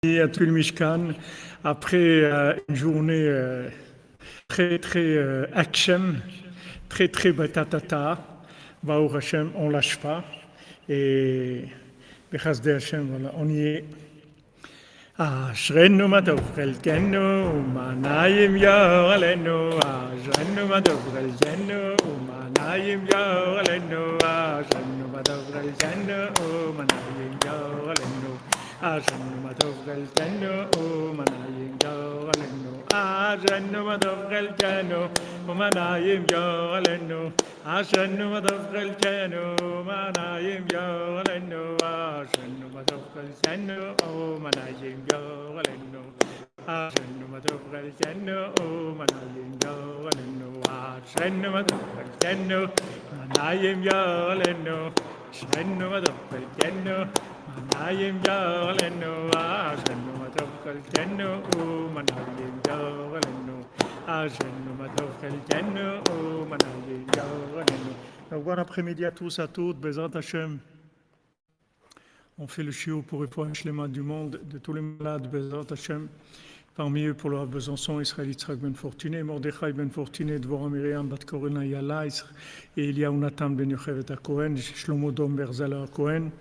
à tout le Mishkan, après une journée très action, très batatata, Baruch Hashem, on lâche pas, et Bechasdei Hashem, voilà, on y est. אשרנו מה טוב חלקנו ומעניים יאור עלינו אשרנו מה טוב חלקנו ומעניים יאור עלינו אשרנו מה טוב חלקנו ומעניים יאור עלינו אשרנו מה טוב חלקנו ומעניים יאור עלינו אשרנו מה טוב חלקנו ומעניים יאור עלינו אשרנו מה טוב חלקנו ומעניים יאור עלינו אשרנו מה טוב חלקנו ומעניים יאור עלינו אשרנו מה טוב חלקנו ומעניים יאור עלינו אשרנו מה טוב חלקנו ומעניים יאור עלינו אשרנו מה טוב חלקנו ומעניים יאור עלינו אשרנו מה טוב חלקנו ומעניים יאור עלינו אשרנו מה טוב חלקנו ומעניים יאור עלינו. Donc bon après-midi à tous, à toutes, Bezrat Hashem. On fait le shiur pour répondre les malades du monde, de tous les malades, Bezrat Hashem. Parmi eux, pour le Rav Besançon, Israël Yitzhak Ben Fortuné, Mordechai Ben Fortuné, Dvorah Miriam Bat Korena Yala, et Eliyahu Nathan Ben Yochevet Cohen, Shlomo Dom Berzala Cohen.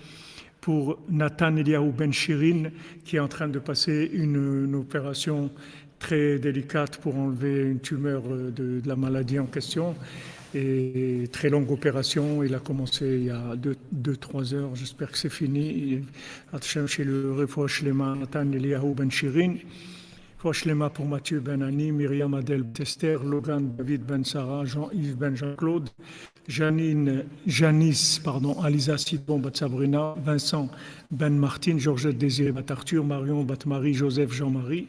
Pour Nathan Eliyahu Ben Shirin, qui est en train de passer une opération très délicate pour enlever une tumeur de la maladie en question. Et très longue opération, il a commencé il y a 2-3 heures, j'espère que c'est fini. Hachem chez le Refoua Shlema, Nathan Eliyahu Ben Shirin, Refoua Shlema pour Mathieu Ben Ani, Myriam Adel Tester, Logan David Ben Sarah, Jean-Yves Ben Jean-Claude, Janice, Alisa Sidbon Bat Sabrina, Vincent Ben Martin, Georgette Désiré Bat Arthur, Marion Bat Marie, Joseph Jean-Marie,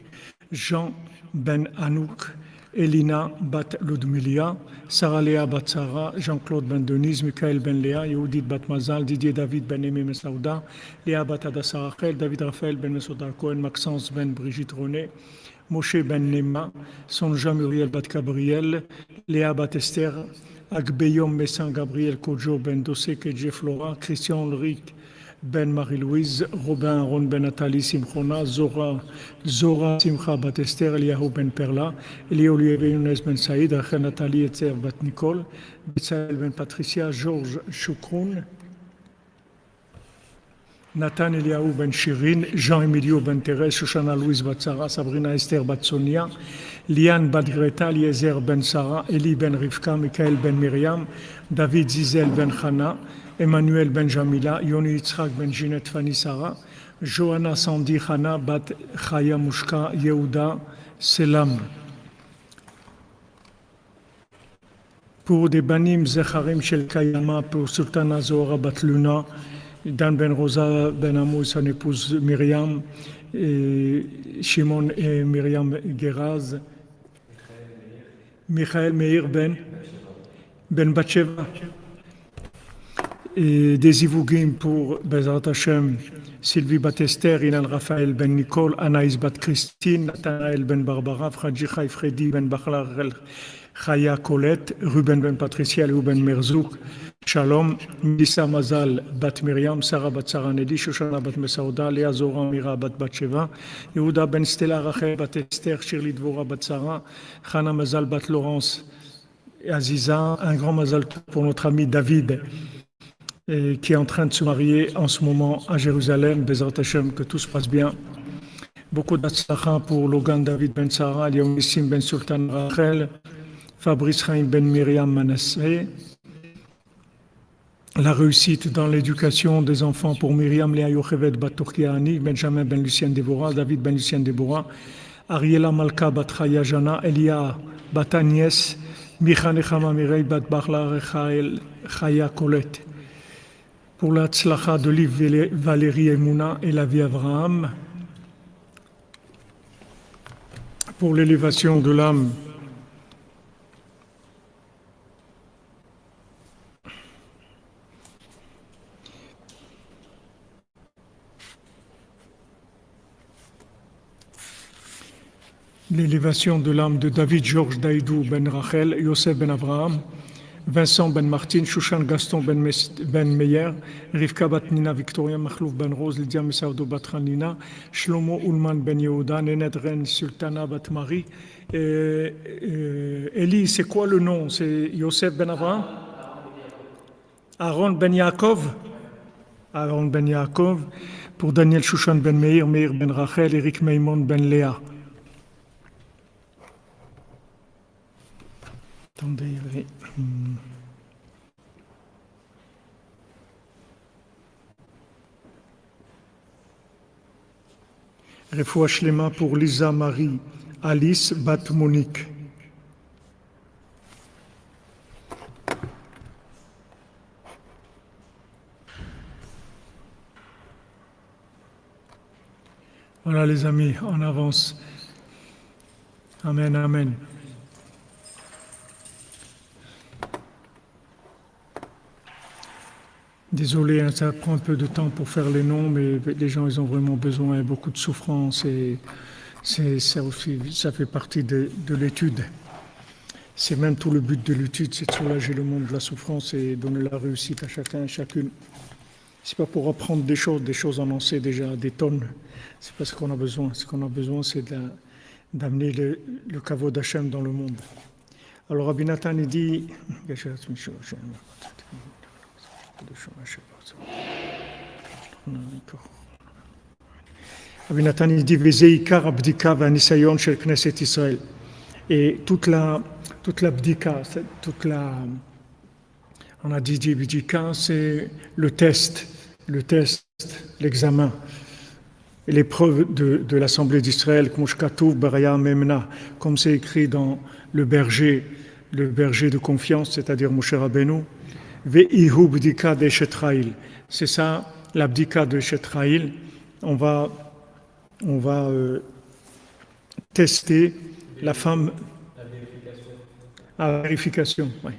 Jean Ben Anouk, Elina Bat Ludmilia, Sarah Léa Bat Sarah, Jean-Claude Ben Denise, Michael Ben Léa, Yehudit Bat Mazal, Didier David Ben Aimé Mesauda, Léa Bat Adassa Rachel, David Raphaël Ben Mesouda Cohen, Maxence Ben Brigitte René, Moshe Ben Nema, Sonja Muriel Bat Gabriel, Léa Bat Esther, Agbeyom Messin Gabriel Kojo Ben Dossé Kedje Flora, Christian Ulrich Ben Marie-Louise, Robin Ron Ben Nathalie Simchona, Zora Simcha Bat Esther, Eliyahu Ben Perla, Eliolieve Younes Ben Saïd, Rachel Nathalie Etzer Bat Nicole, Bitsael Ben Patricia, Georges Choukroun, Nathan Eliyahu Ben Shirin, Jean-Emilio Ben Thérèse, Shoshana Louise Bat Sarah, Sabrina Esther Bat Sonia, Liane Bat Greta, Eliezer Ben Sarah, Eli Ben Rivka, Michael Ben Myriam, David Zizel Ben Chana, Emmanuel Ben Jamila, Yoni Yitzhak Ben Ginette Fanny Sarah, Johanna Sandi Chana Bat Chaya Mushka Yehuda Selam. Pour des banim Zecharim Shel Kayama, pour Sultana Zohara Bat Luna, Dan Ben Rosa Ben Amou, son épouse Myriam, et Shimon et Myriam Geraz, Michael Meir Ben Batsheva, et des Ivougim pour Bezrat Hashem, Sylvie Batester, Ilan Raphaël Ben Nicole, Anaïs Bat Christine, Nathanaël Ben Barbara, Fradji Chai Freddy Ben Bachlar Chaya Colette, Ruben Ben Patricia, Léo Ben Merzouk, Shalom, Melissa Mazal Bat Myriam, Sarah Bat Sarah Nedi, Shoshana Bat Mesauda, Léa Zora Mira Bat Batsheva, Yehuda Ben Stella Rachel Bat Esther, Shirley Dvorah Bat Sarah, Chana Mazal Bat Laurence, Aziza, un grand Mazal pour notre ami David, qui est en train de se marier en ce moment à Jérusalem, Bezrat Hashem, que tout se passe bien. Beaucoup d'atzlacha pour Logan David Ben Sarah, Yonissim Ben Sultan Rachel, Fabrice Chaim Ben Myriam Manasseh. La réussite dans l'éducation des enfants pour Myriam Léa Yochevet Bat Turkiani, Benjamin Ben Lucien Deborah, David Ben Lucien Deborah, Ariela Malka Bat Chaya Jana, Elia Bat Agnès, Micha Nechama Mirei Bat Bachla Chaya Colette. Pour la tzlacha de Liv Valérie Emouna et la vie Abraham, pour l'élévation de l'âme de David Georges Daïdou Ben Rachel, Yosef Ben Abraham, Vincent Ben Martin, Shushan Gaston Ben Meyer, Rivka Bat Nina Victoria Makhlouf Ben Rose, Lydia Messaoudo Bat Hanina, Shlomo Ulman Ben Yehuda, Nened Ren Sultana Bat Marie. Eli, c'est quoi le nom? C'est Yosef Ben Avraham? Aaron Ben Yaakov? Aaron Ben Yaakov, pour Daniel Shushan Ben Meir, Meir Ben Rachel, Eric Maimon Ben Léa. Attendez, oui. Refoua Shlema pour Lisa Marie, Alice Bat Monique. Voilà les amis, on avance. Amen, amen. Désolé, hein, ça prend un peu de temps pour faire les noms, mais les gens, ils ont vraiment besoin, beaucoup de souffrance et ça aussi, ça fait partie de l'étude. C'est même tout le but de l'étude, c'est de soulager le monde de la souffrance et donner la réussite à chacun et chacune. C'est pas pour apprendre des choses on en sait déjà des tonnes. C'est pas ce qu'on a besoin. Ce qu'on a besoin, c'est d'amener le kavod d'Hachem dans le monde. Alors Rabbi Nathan, il dit... Rabbi Nathan, il dit Vezeikar abdika v'anisayon shel Knesset Israël. Et toute la bdika, on a dit bdika, c'est le test, l'examen, et l'épreuve de l'Assemblée d'Israël, comme c'est écrit dans le berger de confiance, c'est-à-dire Moshe Rabbeinu, Ve'ihu bdika de Shetraïl. C'est ça, l'abdika de Shetraïl. On va tester la femme. La vérification, oui.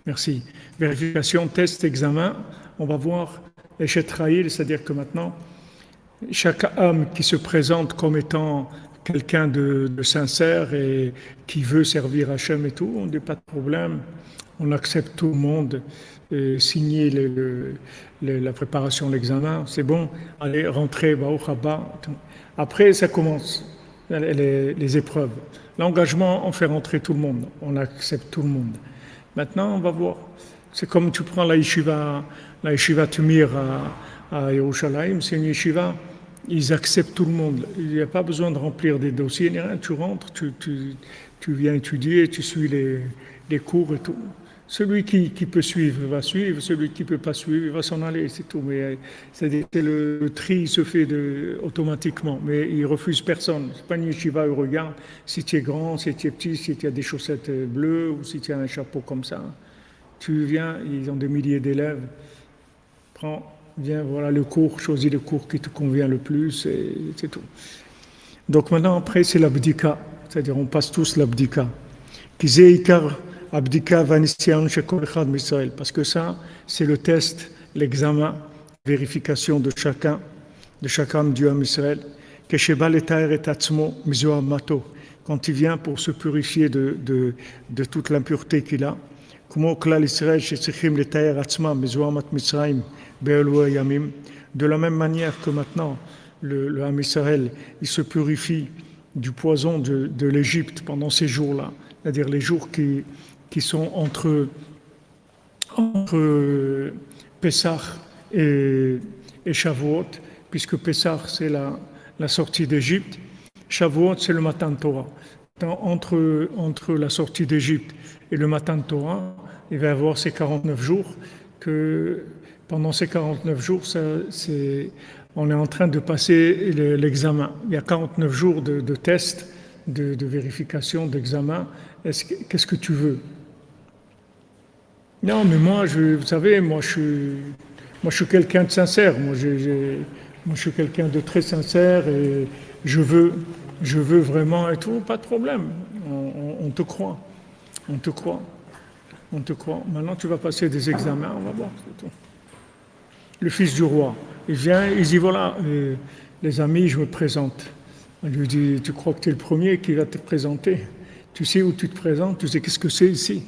Merci. Vérification, test, examen. On va voir Shetraïl, c'est-à-dire que maintenant, chaque âme qui se présente comme étant quelqu'un de sincère et qui veut servir Hachem et tout, on n'a pas de problème. On accepte tout le monde, signer la préparation de l'examen, c'est bon, allez, rentrez, après ça commence, les épreuves. L'engagement, on fait rentrer tout le monde, on accepte tout le monde. Maintenant, on va voir. C'est comme tu prends la yeshiva Tumir à Yerushalayim, c'est une yeshiva, ils acceptent tout le monde. Il n'y a pas besoin de remplir des dossiers, ni rien. Tu rentres, tu viens étudier, tu suis les cours et tout. Celui qui peut suivre va suivre, celui qui ne peut pas suivre il va s'en aller, c'est tout. Mais le tri se fait automatiquement, mais il ne refuse personne. Ce n'est pas une yeshiva où regarde si tu es grand, si tu es petit, si tu as des chaussettes bleues ou si tu as un chapeau comme ça. Tu viens, ils ont des milliers d'élèves, viens, voilà le cours, choisis le cours qui te convient le plus, et c'est tout. Donc maintenant, après, c'est l'abdika, c'est-à-dire on passe tous l'abdika. Kizeikar Abdika Vanisian Shekol Echad Misraël, parce que ça, c'est le test, l'examen, vérification de chacun, de chaque âme du âme Israël. Kesheba letaer et atzmo mizoam mato, quand il vient pour se purifier de toute l'impureté qu'il a. Kumo klal Israël shetzrichim letaer atzma mizoamat Misraim be'elu yamim. De la même manière que maintenant, le âme Israël, il se purifie du poison de l'Égypte pendant ces jours-là, c'est-à-dire les jours qui sont entre Pessah et Shavuot, puisque Pessah c'est la sortie d'Égypte, Shavuot c'est le Matan Torah. Entre la sortie d'Égypte et le Matan Torah, il va y avoir ces 49 jours, que pendant ces 49 jours, on est en train de passer l'examen. Il y a 49 jours de tests, de vérification, d'examen. Qu'est-ce que tu veux? Non, mais moi, vous savez, moi je suis quelqu'un de sincère. Moi, je suis quelqu'un de très sincère et je veux vraiment et tout, pas de problème. On te croit. On te croit. Maintenant, tu vas passer des examens, on va voir, c'est tout. Le fils du roi, il vient, il dit voilà, les amis, je me présente. On lui dit, tu crois que tu es le premier qui va te présenter? Tu sais où tu te présentes? Tu sais qu'est-ce que c'est ici?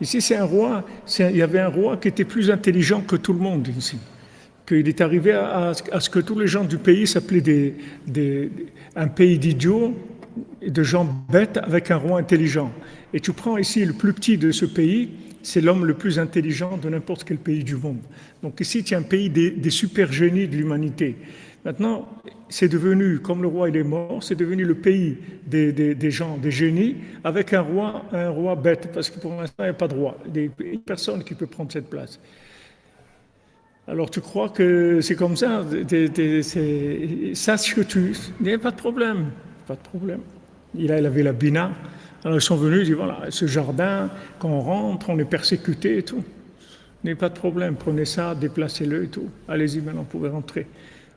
Ici, c'est un roi, il y avait un roi qui était plus intelligent que tout le monde ici. Qu'il est arrivé à ce que tous les gens du pays s'appelaient un pays d'idiots et de gens bêtes avec un roi intelligent. Et tu prends ici le plus petit de ce pays, c'est l'homme le plus intelligent de n'importe quel pays du monde. Donc ici, tu as un pays des super génies de l'humanité. Maintenant, c'est devenu, comme le roi il est mort, c'est devenu le pays des gens, des génies, avec un roi bête, parce que pour l'instant, il n'y a pas de roi. Il n'y a personne qui peut prendre cette place. Alors tu crois que c'est comme ça, sache que il n'y a pas de problème, pas de problème. Il avait la bina, alors ils sont venus, ils disent voilà, ce jardin, quand on rentre, on est persécuté et tout. Il n'y a pas de problème, prenez ça, déplacez-le et tout. Allez-y, maintenant, vous pouvez rentrer.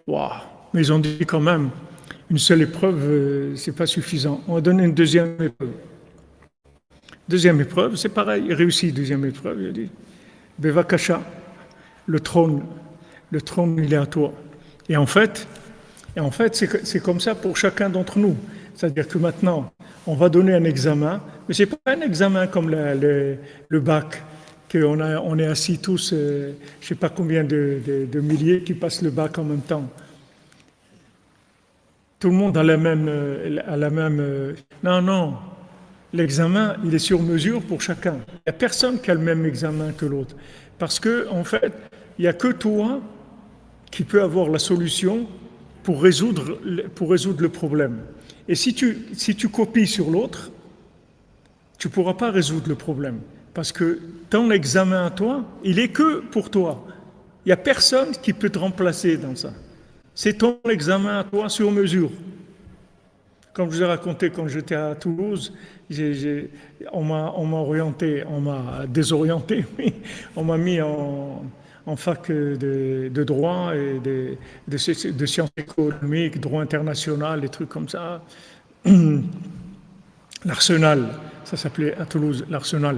Waouh! Mais ils ont dit quand même, une seule épreuve, c'est pas suffisant. On va donner une deuxième épreuve. Deuxième épreuve, c'est pareil, il réussit, deuxième épreuve, il a dit, Bevakasha, le trône, il est à toi. Et en fait, c'est comme ça pour chacun d'entre nous. C'est-à-dire que maintenant, on va donner un examen, mais ce n'est pas un examen comme le bac, qu'on est assis tous, je ne sais pas combien de milliers qui passent le bac en même temps. Tout le monde a la même. Non. L'examen, il est sur mesure pour chacun. Il n'y a personne qui a le même examen que l'autre. Parce que, en fait, il n'y a que toi qui peux avoir la solution pour résoudre le problème. Et si tu copies sur l'autre, tu ne pourras pas résoudre le problème. Parce que ton examen à toi, il est que pour toi. Il n'y a personne qui peut te remplacer dans ça. C'est ton examen à toi sur mesure. Comme je vous ai raconté quand j'étais à Toulouse, on m'a désorienté, oui. On m'a mis en fac de droit et de sciences économiques, droit international, des trucs comme ça. L'Arsenal, ça s'appelait à Toulouse, l'Arsenal.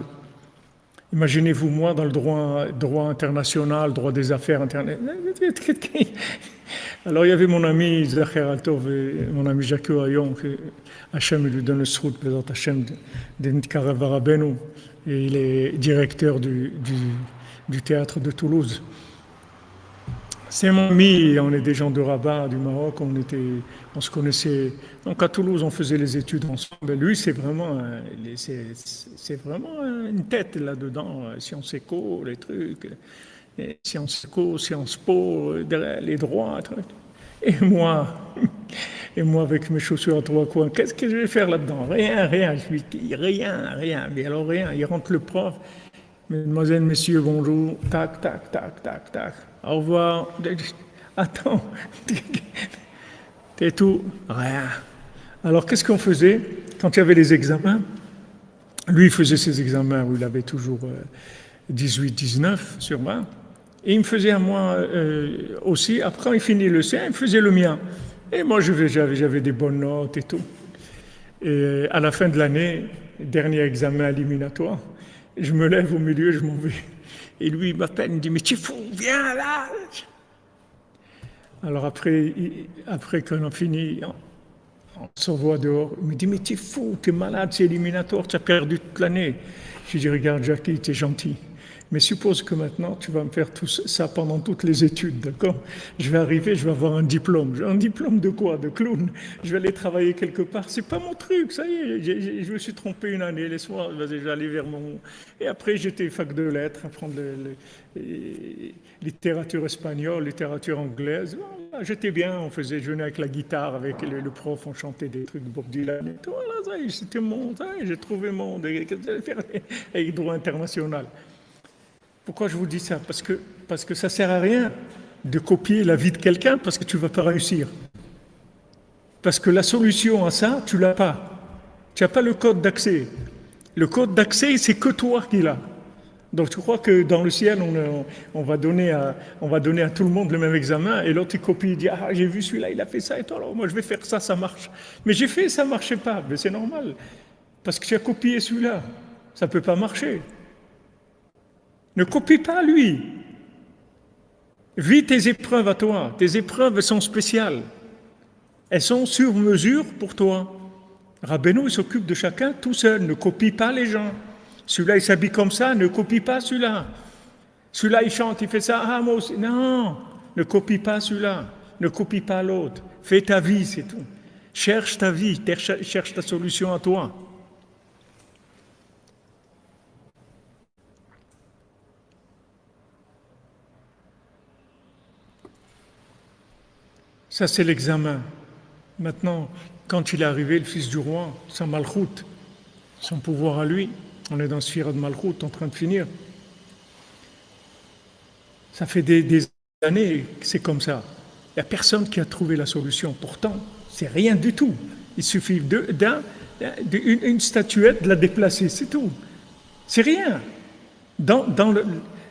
Imaginez-vous, moi, dans le droit international, droit des affaires internationales. Alors, il y avait mon ami Zacher Altov et mon ami Jacques Hayon, que Hachem lui donne le srout, présent Hachem de Nitkarev Rabbeinu, et il est directeur du théâtre de Toulouse. C'est mon ami, on est des gens de Rabat, du Maroc, on se connaissait. Donc à Toulouse, on faisait les études ensemble. Lui, c'est vraiment une tête là-dedans, Sciences Éco, les trucs, Sciences Éco, Sciences Po, les droits, trucs. Et moi, avec mes chaussures à trois coins, qu'est-ce que je vais faire là-dedans? Rien, je lui dis rien. Mais alors rien, il rentre le prof. Mesdemoiselles, messieurs, bonjour. Tac, tac, tac, tac, tac. Au revoir. Attends. T'es tout. Rien. Alors, qu'est-ce qu'on faisait quand il y avait les examens? Lui, il faisait ses examens où il avait toujours 18, 19 sur 20. Et il me faisait à moi aussi. Après, il finit le sien, il faisait le mien. Et moi, j'avais des bonnes notes et tout. Et à la fin de l'année, dernier examen éliminatoire, je me lève au milieu, je m'en vais. Et lui, il m'appelle, il me dit, mais tu es fou, viens là. Alors après qu'on a fini, on se voit dehors, il me dit, mais tu es fou, tu es malade, c'est éliminatoire, tu as perdu toute l'année. Je dis, regarde Jackie, tu es gentil. Mais suppose que maintenant, tu vas me faire tout ça pendant toutes les études, d'accord? Je vais arriver, je vais avoir un diplôme. Un diplôme de quoi? De clown. Je vais aller travailler quelque part. C'est pas mon truc, ça y est. Je me suis trompé une année. Laisse-moi, vas-y, je vais aller vers mon... Et après, j'étais fac de lettres, apprendre littérature espagnole, littérature anglaise. Voilà, j'étais bien, je venais avec la guitare, avec le prof, on chantait des trucs de Bob Dylan et tout. Voilà, ça y est, c'était j'ai trouvé mon... avec droit international. Pourquoi je vous dis ça? Parce que ça ne sert à rien de copier la vie de quelqu'un parce que tu ne vas pas réussir. Parce que la solution à ça, tu ne l'as pas. Tu n'as pas le code d'accès. Le code d'accès, c'est que toi qui l'as. Donc tu crois que dans le ciel, on va donner à tout le monde le même examen et l'autre il copie, il dit « Ah, j'ai vu celui-là, il a fait ça et toi, alors moi je vais faire ça, ça marche. » Mais j'ai fait, ça ne marchait pas. Mais c'est normal. Parce que tu as copié celui-là. Ça ne peut pas marcher. Ne copie pas lui. Vis tes épreuves à toi. Tes épreuves sont spéciales. Elles sont sur mesure pour toi. Rabbeinu, il s'occupe de chacun tout seul. Ne copie pas les gens. Celui-là, il s'habille comme ça, ne copie pas celui-là. Celui-là, il chante, il fait ça, ah, moi aussi. Non, ne copie pas celui-là, ne copie pas l'autre. Fais ta vie, c'est tout. Cherche ta vie, cherche ta solution à toi. Ça, c'est l'examen. Maintenant, quand il est arrivé, le fils du roi, sa malchoute, son pouvoir à lui, on est dans Sphira de malchoute, en train de finir. Ça fait des années que c'est comme ça. Il n'y a personne qui a trouvé la solution. Pourtant, c'est rien du tout. Il suffit d'une statuette de la déplacer, c'est tout. C'est rien. Dans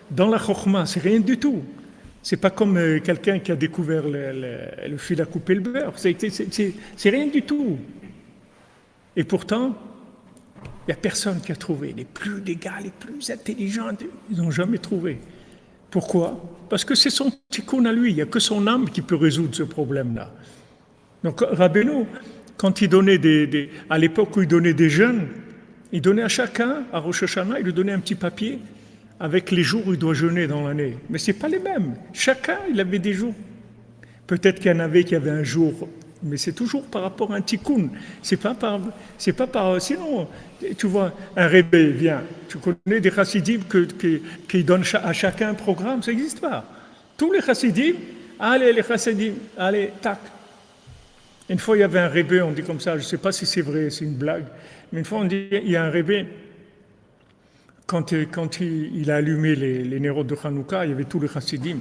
la chokhma, c'est rien du tout. C'est pas comme quelqu'un qui a découvert le fil à couper le beurre. C'est rien du tout. Et pourtant, il n'y a personne qui a trouvé. Les gars les plus intelligents, ils n'ont jamais trouvé. Pourquoi? Parce que c'est son tikkun à lui. Il n'y a que son âme qui peut résoudre ce problème-là. Donc, Rabbeinu, quand il donnait à l'époque où il donnait des jeûnes, il donnait à chacun, à Rosh Hashanah, il lui donnait un petit papier avec les jours où il doit jeûner dans l'année. Mais ce n'est pas les mêmes. Chacun, il avait des jours. Peut-être qu'il y en avait qui avaient un jour, mais c'est toujours par rapport à un tikkun. C'est pas par. Sinon, tu vois, un rébé vient. Tu connais des chassidim qui donnent à chacun un programme, ça n'existe pas. Tous les chassidim, allez, tac. Une fois, il y avait un rébé, on dit comme ça, je ne sais pas si c'est vrai, c'est une blague, mais une fois, on dit, il y a un rébé. Quand il a allumé les nérodes de Hanouka, il y avait tous les chassidim.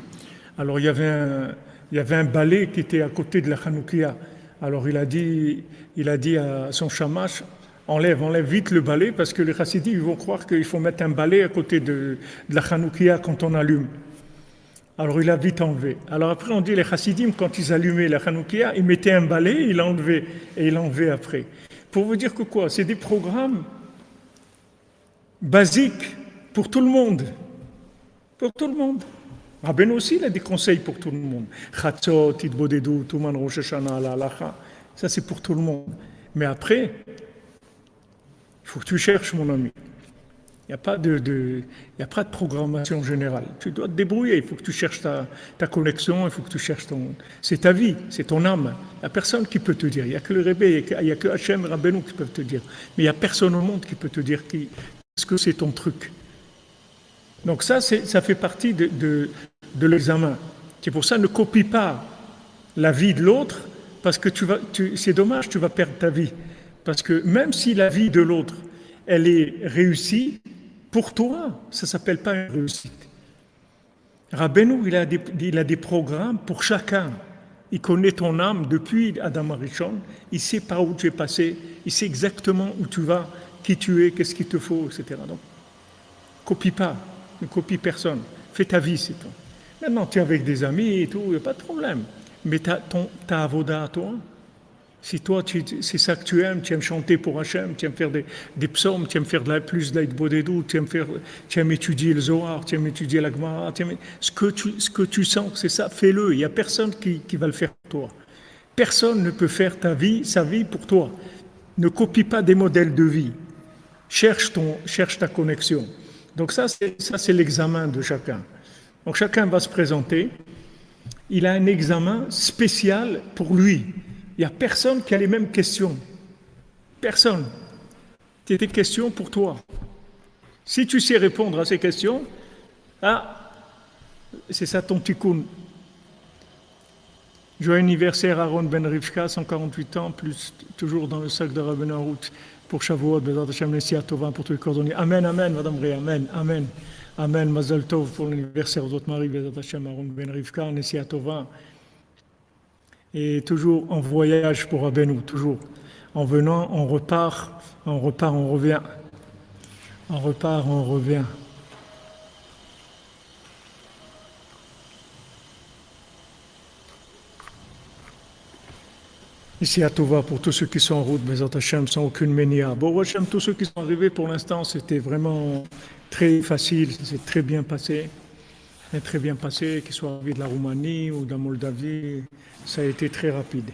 Alors il y avait un balai qui était à côté de la Hanoukia. Alors il a dit à son shamash, enlève vite le balai parce que les chassidim ils vont croire qu'il faut mettre un balai à côté de la Hanoukia quand on allume. Alors il a vite enlevé. Alors après on dit les chassidim quand ils allumaient la Hanoukia, ils mettaient un balai, ils l'enlevaient et ils l'enlevaient après. Pour vous dire que quoi, c'est des programmes basique pour tout le monde. Pour tout le monde. Rabbeinu aussi, il a des conseils pour tout le monde. Chatzot, Itbodedut, Tuman Rosh Hashanah, la halacha. Ça, c'est pour tout le monde. Mais après, il faut que tu cherches, mon ami. Il n'y a pas de programmation générale. Tu dois te débrouiller. Il faut que tu cherches ta connexion. Il faut que tu cherches ton. C'est ta vie, c'est ton âme. Il n'y a personne qui peut te dire. Il n'y a que le Rebbe, il n'y a que Hachem et Rabbeinu qui peuvent te dire. Mais il n'y a personne au monde qui peut te dire est-ce que c'est ton truc. Donc ça fait partie de l'examen. C'est pour ça, ne copie pas la vie de l'autre, parce que c'est dommage, tu vas perdre ta vie. Parce que même si la vie de l'autre, elle est réussie, pour toi, ça ne s'appelle pas une réussite. Rabbeinu, il a des programmes pour chacun. Il connaît ton âme depuis Adam Arishon, il sait par où tu es passé, il sait exactement où tu vas, qui tu es, qu'est-ce qu'il te faut, etc. Donc, copie pas, ne copie personne. Fais ta vie, c'est tout. Maintenant, tu es avec des amis et tout, il n'y a pas de problème. Mais ta avoda à toi, si toi, c'est ça que tu aimes chanter pour Hachem, tu aimes faire des psaumes, tu aimes faire plus de l'Aïd-Bodedou, tu aimes étudier le Zohar, tu aimes étudier la Gemara, ce que tu sens, c'est ça, fais-le. Il n'y a personne qui va le faire pour toi. Personne ne peut faire sa vie pour toi. Ne copie pas des modèles de vie. Cherche ta connexion. Donc ça, c'est l'examen de chacun. Donc chacun va se présenter. Il a un examen spécial pour lui. Il n'y a personne qui a les mêmes questions. Personne. C'est des questions pour toi. Si tu sais répondre à ces questions, c'est ça ton tikkun. Joyeux anniversaire Aaron Ben Rivka, 148 ans, plus toujours dans le sac de Rabbeinu en route pour Shavuot, Bezat Hashem, Nessia Tova pour tous les cordonniers. Amen, amen, Madame Ré, amen, amen. Amen, Mazal Tov pour l'anniversaire de votre mari, Bezat Hashem, Aaron Ben Rivka, Nessia Tova. Et toujours en voyage pour Rabbeinu, toujours. En venant, on repart, on revient. On repart, on revient. Ici à Tova, pour tous ceux qui sont en route, Bezat Hashem, sans aucune ménia. Bon, Hashem, tous ceux qui sont arrivés pour l'instant, c'était vraiment très facile, c'est très bien passé. Très bien passé, qu'ils soient arrivés de la Roumanie ou de la Moldavie, ça a été très rapide.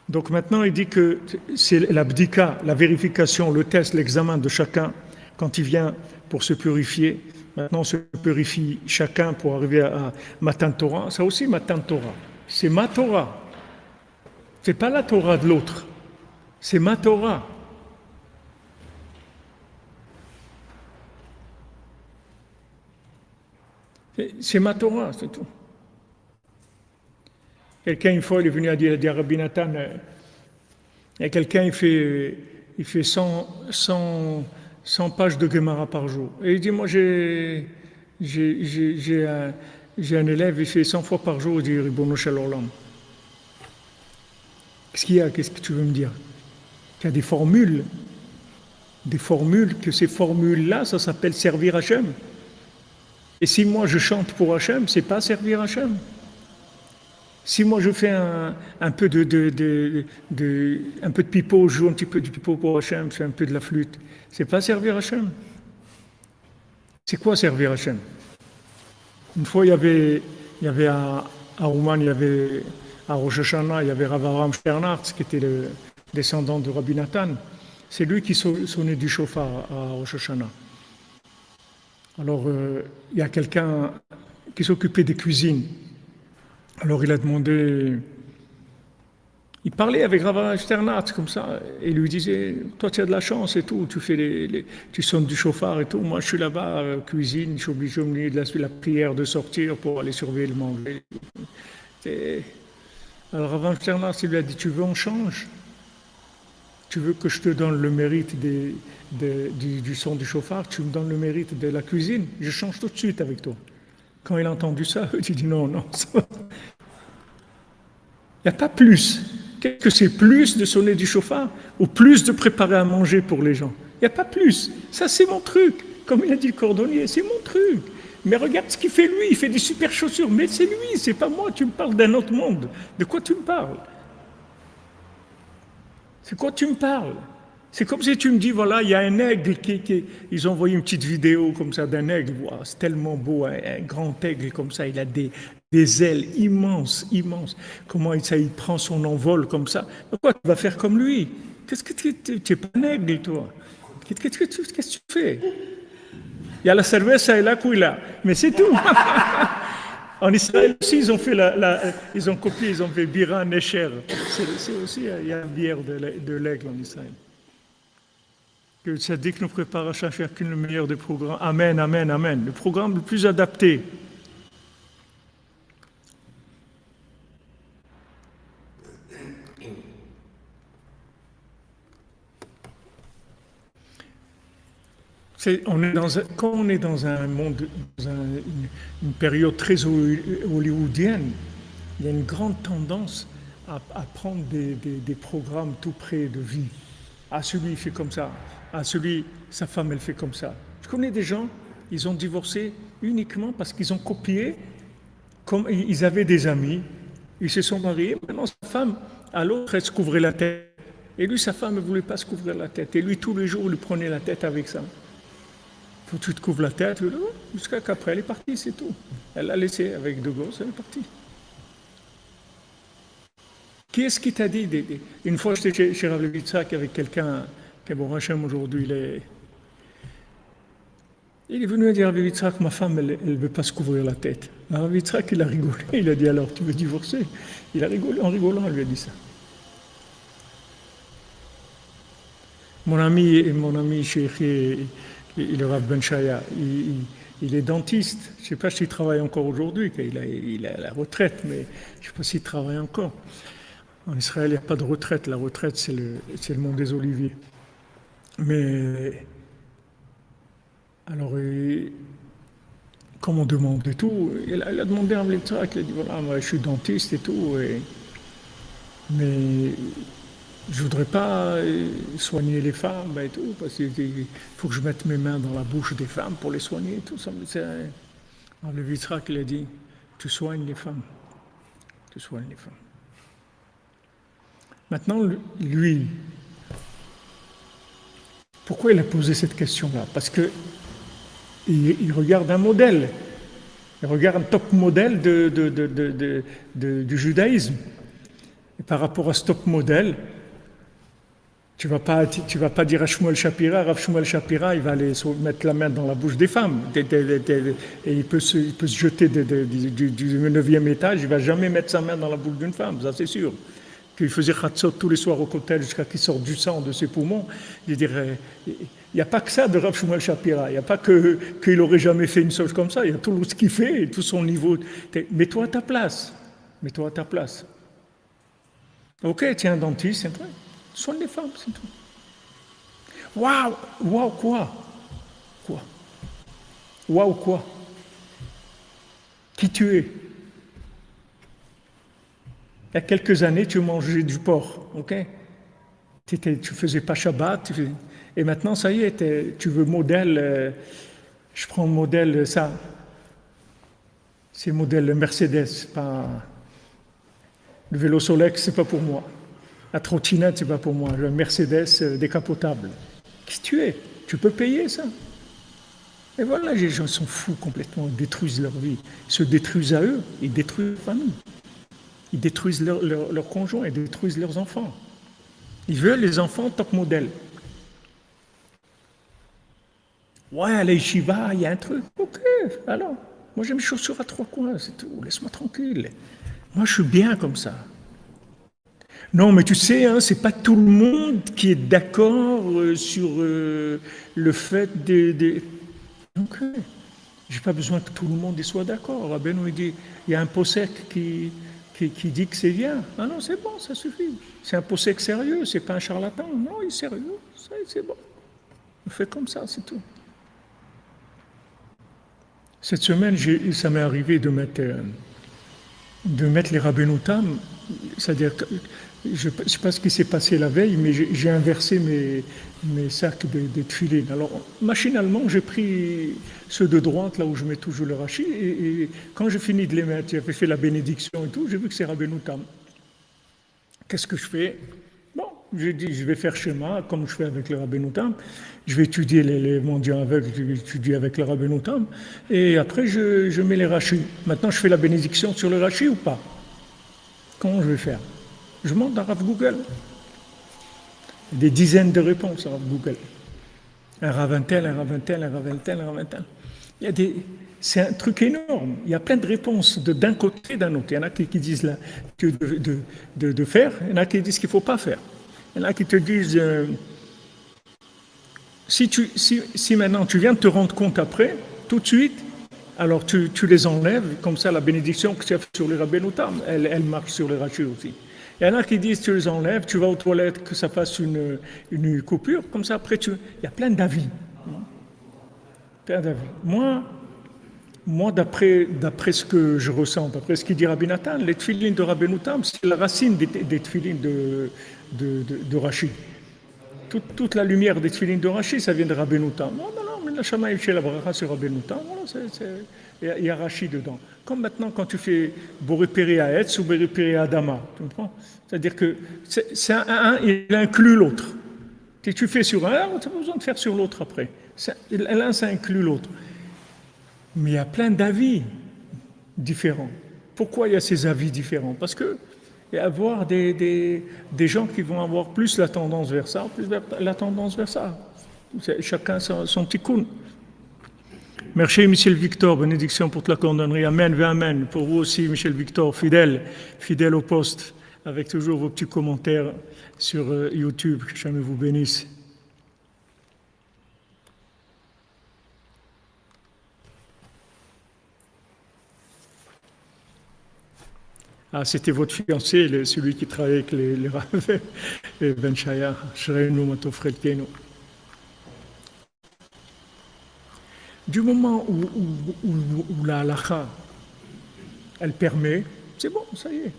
Donc maintenant, il dit que c'est l'abdika, la vérification, le test, l'examen de chacun quand il vient pour se purifier. Maintenant, on se purifie chacun pour arriver à Matan Torah. Ça aussi, Matan Torah. C'est ma Torah. C'est pas la Torah de l'autre. C'est ma Torah. C'est ma Torah, c'est tout. Quelqu'un, une fois, il est venu à dire à Rabbi Nathan, et quelqu'un, il fait 100 pages de Gemara par jour. Et il dit, moi, j'ai un élève, il fait 100 fois par jour, il dit, Ribono Shel Olam. Qu'est-ce qu'il y a? Qu'est-ce que tu veux me dire? Qu'il y a des formules, que ces formules-là, ça s'appelle servir Hachem. Et si moi je chante pour Hachem, c'est pas servir Hachem. Si moi je fais un peu de pipeau, je joue un petit peu de pipeau pour Hachem, je fais un peu de la flûte, c'est pas servir Hachem. C'est quoi servir Hachem? Une fois il y avait à Ouman, il y avait à Rosh Hashanah, il y avait Rav Avraham Sternhardt, qui était le descendant de Rabbi Nathan. C'est lui qui sonnait du chauffard à Rosh Hashanah. Alors, il y a quelqu'un qui s'occupait des cuisines. Alors, il a demandé... Il parlait avec Rav Sternhardt comme ça, et il lui disait, toi, tu as de la chance et tout, tu sonnes du chauffard et tout. Moi, je suis là-bas, cuisine, je suis obligé de me de la prière de sortir pour aller surveiller le manger. Alors, Rav Sternhardt, il lui a dit, tu veux, on change? Tu veux que je te donne le mérite du son du chauffard, tu me donnes le mérite de la cuisine, je change tout de suite avec toi. Quand il a entendu ça, il dit non, il n'y a pas plus. Qu'est-ce que c'est plus de sonner du chauffard ou plus de préparer à manger pour les gens? Il n'y a pas plus. Ça, c'est mon truc. Comme il a dit le cordonnier, c'est mon truc. Mais regarde ce qu'il fait lui, il fait des super chaussures. Mais c'est lui, c'est pas moi, tu me parles d'un autre monde. De quoi tu me parles? C'est quoi tu me parles? C'est comme si tu me dis, voilà, il y a un aigle ils ont envoyé une petite vidéo comme ça d'un aigle. Wow, c'est tellement beau, un grand aigle comme ça, il a des ailes immenses. Comment il prend son envol comme ça? Pourquoi tu vas faire comme lui? Qu'est-ce que tu n'es pas un aigle, toi? Qu'est-ce que tu fais? Il y a la cerveza et la cuila, mais c'est tout. En Israël aussi, ils ont fait ils ont copié, ils ont fait Bira Necher. C'est aussi, il y a une bière de l'aigle en Israël. Que le Tzaddik nous prépare à chacun le meilleur des programmes. Amen, amen, amen. Le programme le plus adapté. Quand on est dans un monde, une période très hollywoodienne, il y a une grande tendance à prendre des programmes tout près de vie. Ah, celui, il fait comme ça. Ah, celui, sa femme, elle fait comme ça. Je connais des gens, ils ont divorcé uniquement parce qu'ils ont copié, comme ils avaient des amis, ils se sont mariés, maintenant sa femme, à l'autre, elle se couvrait la tête. Et lui, sa femme ne voulait pas se couvrir la tête. Et lui, tous les jours, il lui prenait la tête avec ça. Faut que tu te couvres la tête, jusqu'à qu'après, elle est partie, c'est tout. Elle l'a laissé avec deux gosses, elle est partie. Qui est-ce qui t'a dit Une fois, j'étais chez Rav Levitzak avec quelqu'un qui est bon Hachem aujourd'hui, il est venu à dire à Rav Levitzak, ma femme, elle ne veut pas se couvrir la tête. Rav Levitzak, il a rigolé, il a dit alors, tu veux divorcer? Il a rigolé, en rigolant, il lui a dit ça. Mon ami Cheikh, il est Rav Ben Shaya, il est dentiste. Je ne sais pas s'il travaille encore aujourd'hui, il a la retraite, mais je ne sais pas s'il travaille encore. En Israël, il n'y a pas de retraite. La retraite, c'est le monde des oliviers. Mais, alors, comme on demande et tout, il a demandé à Mletzrak, il a dit, voilà, moi, je suis dentiste et tout, mais je ne voudrais pas soigner les femmes et tout, parce qu'il faut que je mette mes mains dans la bouche des femmes pour les soigner et tout. Alors, le Mletzrak, il a dit, tu soignes les femmes. Tu soignes les femmes. Maintenant, lui, pourquoi il a posé cette question-là? Parce qu'il regarde un modèle, il regarde un top modèle du judaïsme. Et par rapport à ce top modèle, tu vas pas dire à Shmuel Shapira, Rav Shmuel Shapira, il va aller mettre la main dans la bouche des femmes. Et il peut se jeter du 9e étage, il ne va jamais mettre sa main dans la bouche d'une femme, ça c'est sûr. Qu'il faisait khatsot tous les soirs au cocktail jusqu'à qu'il sorte du sang de ses poumons. Je dirais, il n'y a pas que ça de Rav Shmuel Shapira. Il n'y a pas qu'il n'aurait jamais fait une chose comme ça. Il y a tout ce qu'il fait et tout son niveau. Mets-toi à ta place. Mets-toi à ta place. Ok, tiens un dentiste, c'est vrai. Soigne les femmes, c'est tout. Waouh! Waouh quoi? Quoi? Waouh quoi? Qui tu es? Il y a quelques années, tu mangeais du porc, ok? Tu faisais pas Shabbat, et maintenant, ça y est, tu veux modèle, je prends le modèle, ça, c'est le modèle Mercedes, pas le vélo Solex, c'est pas pour moi. La trottinette, c'est pas pour moi. Le Mercedes décapotable. Qu'est-ce que tu es? Tu peux payer ça? Et voilà, les gens sont fous complètement, ils détruisent leur vie. Ils se détruisent à eux, ils détruisent leur famille. Ils détruisent leurs conjoints, ils détruisent leurs enfants. Ils veulent les enfants top modèle. Ouais, à l'Yeshiva, il y a un truc. Ok, alors, moi j'ai mes chaussures à 3 coins, c'est tout, laisse-moi tranquille. Moi je suis bien comme ça. Non, mais tu sais, hein, c'est pas tout le monde qui est d'accord sur le fait de... Ok, j'ai pas besoin que tout le monde y soit d'accord. Rabbeinu, il dit, il y a un posek qui dit que c'est bien. Ah non, c'est bon, ça suffit. C'est un posek sérieux, c'est pas un charlatan. Non, il est sérieux, c'est bon. On fait comme ça, c'est tout. Cette semaine, ça m'est arrivé de mettre les Rabbeinu Tam, c'est-à-dire que je ne sais pas ce qui s'est passé la veille, mais j'ai inversé mes sacs de tefilin. Alors, machinalement, j'ai pris ceux de droite, là où je mets toujours le rachi, et quand j'ai fini de les mettre, j'avais fait la bénédiction et tout, j'ai vu que c'est Rabbeinu Tam. Qu'est-ce que je fais? Bon, j'ai dit, je vais faire schéma, comme je fais avec le Rabbeinu Tam. Je vais étudier les mendiants aveugles, je vais étudier avec le Rabbeinu Tam, et après, je mets les rachis. Maintenant, je fais la bénédiction sur le rachi ou pas? Comment je vais faire? Je monte à Rav Google. Des dizaines de réponses à Rav Google. Un Rav Intel, un Rav Intel, un Rav Intel, un Rav Intel. C'est un truc énorme. Il y a plein de réponses d'un côté et d'un autre. Il y en a qui disent là, que de faire, il y en a qui disent qu'il ne faut pas faire. Il y en a qui te disent, si maintenant tu viens de te rendre compte après, tout de suite, alors tu les enlèves, comme ça la bénédiction que tu as fait sur les Rabbeinu Tam, elle marche sur les rachis aussi. Il y en a qui disent tu les enlèves, tu vas aux toilettes, que ça fasse une coupure, comme ça après il y a plein d'avis. Plein d'avis. Moi d'après ce que je ressens, d'après ce qu'il dit Rabbi Nathan, les tefilines de Rabbeinu Tam, c'est la racine des tefilines de Rashi. Toute la lumière des tefilines de Rashi, ça vient de Rabbeinu Tam. Non, mais la Shamaïm chez la Bracha sur Rabbeinu Tam, voilà, il y a Rashi dedans. Comme maintenant, quand tu fais Boré Péré à Etz ou Boré Péré à Adama, tu comprends? C'est-à-dire que c'est un, il inclut l'autre. Si tu fais sur un, tu n'as pas besoin de faire sur l'autre après. L'un, ça inclut l'autre. Mais il y a plein d'avis différents. Pourquoi il y a ces avis différents? Parce que il va y avoir des gens qui vont avoir plus la tendance vers ça, plus la tendance vers ça. Chacun son tikkun. Merci Michel Victor, bénédiction pour la cordonnerie. Amen, amen. Pour vous aussi, Michel Victor, fidèle au poste, avec toujours vos petits commentaires sur YouTube. Que jamais vous bénisse. Ah, c'était votre fiancé, celui qui travaille avec les Rav, Ben Shaya, Shreinu Matofrelkenu. Du moment où la halakha, elle permet, c'est bon, ça y est.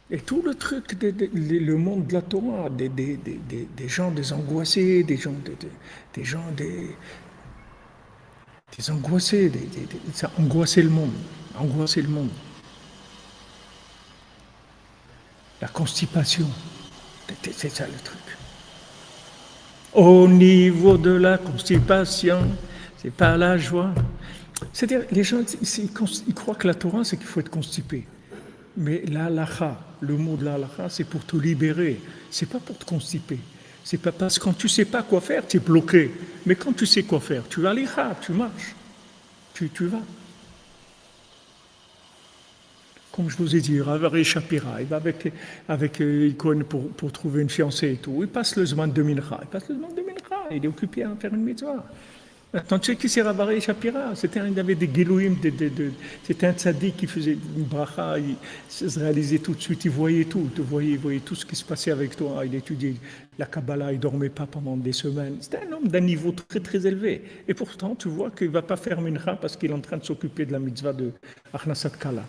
Et tout le truc, le monde de la Torah, des gens des angoissés, des angoissés, ça a angoissé le monde. La constipation, c'est ça le truc. Au niveau de la constipation, c'est pas la joie. C'est-à-dire, les gens, ils croient que la Torah, c'est qu'il faut être constipé. Mais l'halakha, le mot de l'halakha, c'est pour te libérer. C'est pas pour te constiper. C'est pas parce que quand tu sais pas quoi faire, tu es bloqué. Mais quand tu sais quoi faire, tu vas à l'ikha, tu marches. Tu vas. Comme je vous ai dit, Rav Shapira, il va avec Icône pour trouver une fiancée et tout. Il passe le Zman de Mincha. Il est occupé à faire une mitzvah. Maintenant, tu sais qui c'est Rav Shapira? Il avait des gelouim, c'était un tzaddik qui faisait une bracha, il se réalisait tout de suite, il voyait tout, il voyait tout ce qui se passait avec toi, il étudiait la Kabbalah, il ne dormait pas pendant des semaines. C'était un homme d'un niveau très très élevé. Et pourtant, tu vois qu'il ne va pas faire mincha parce qu'il est en train de s'occuper de la mitzvah de Achnasat Kala.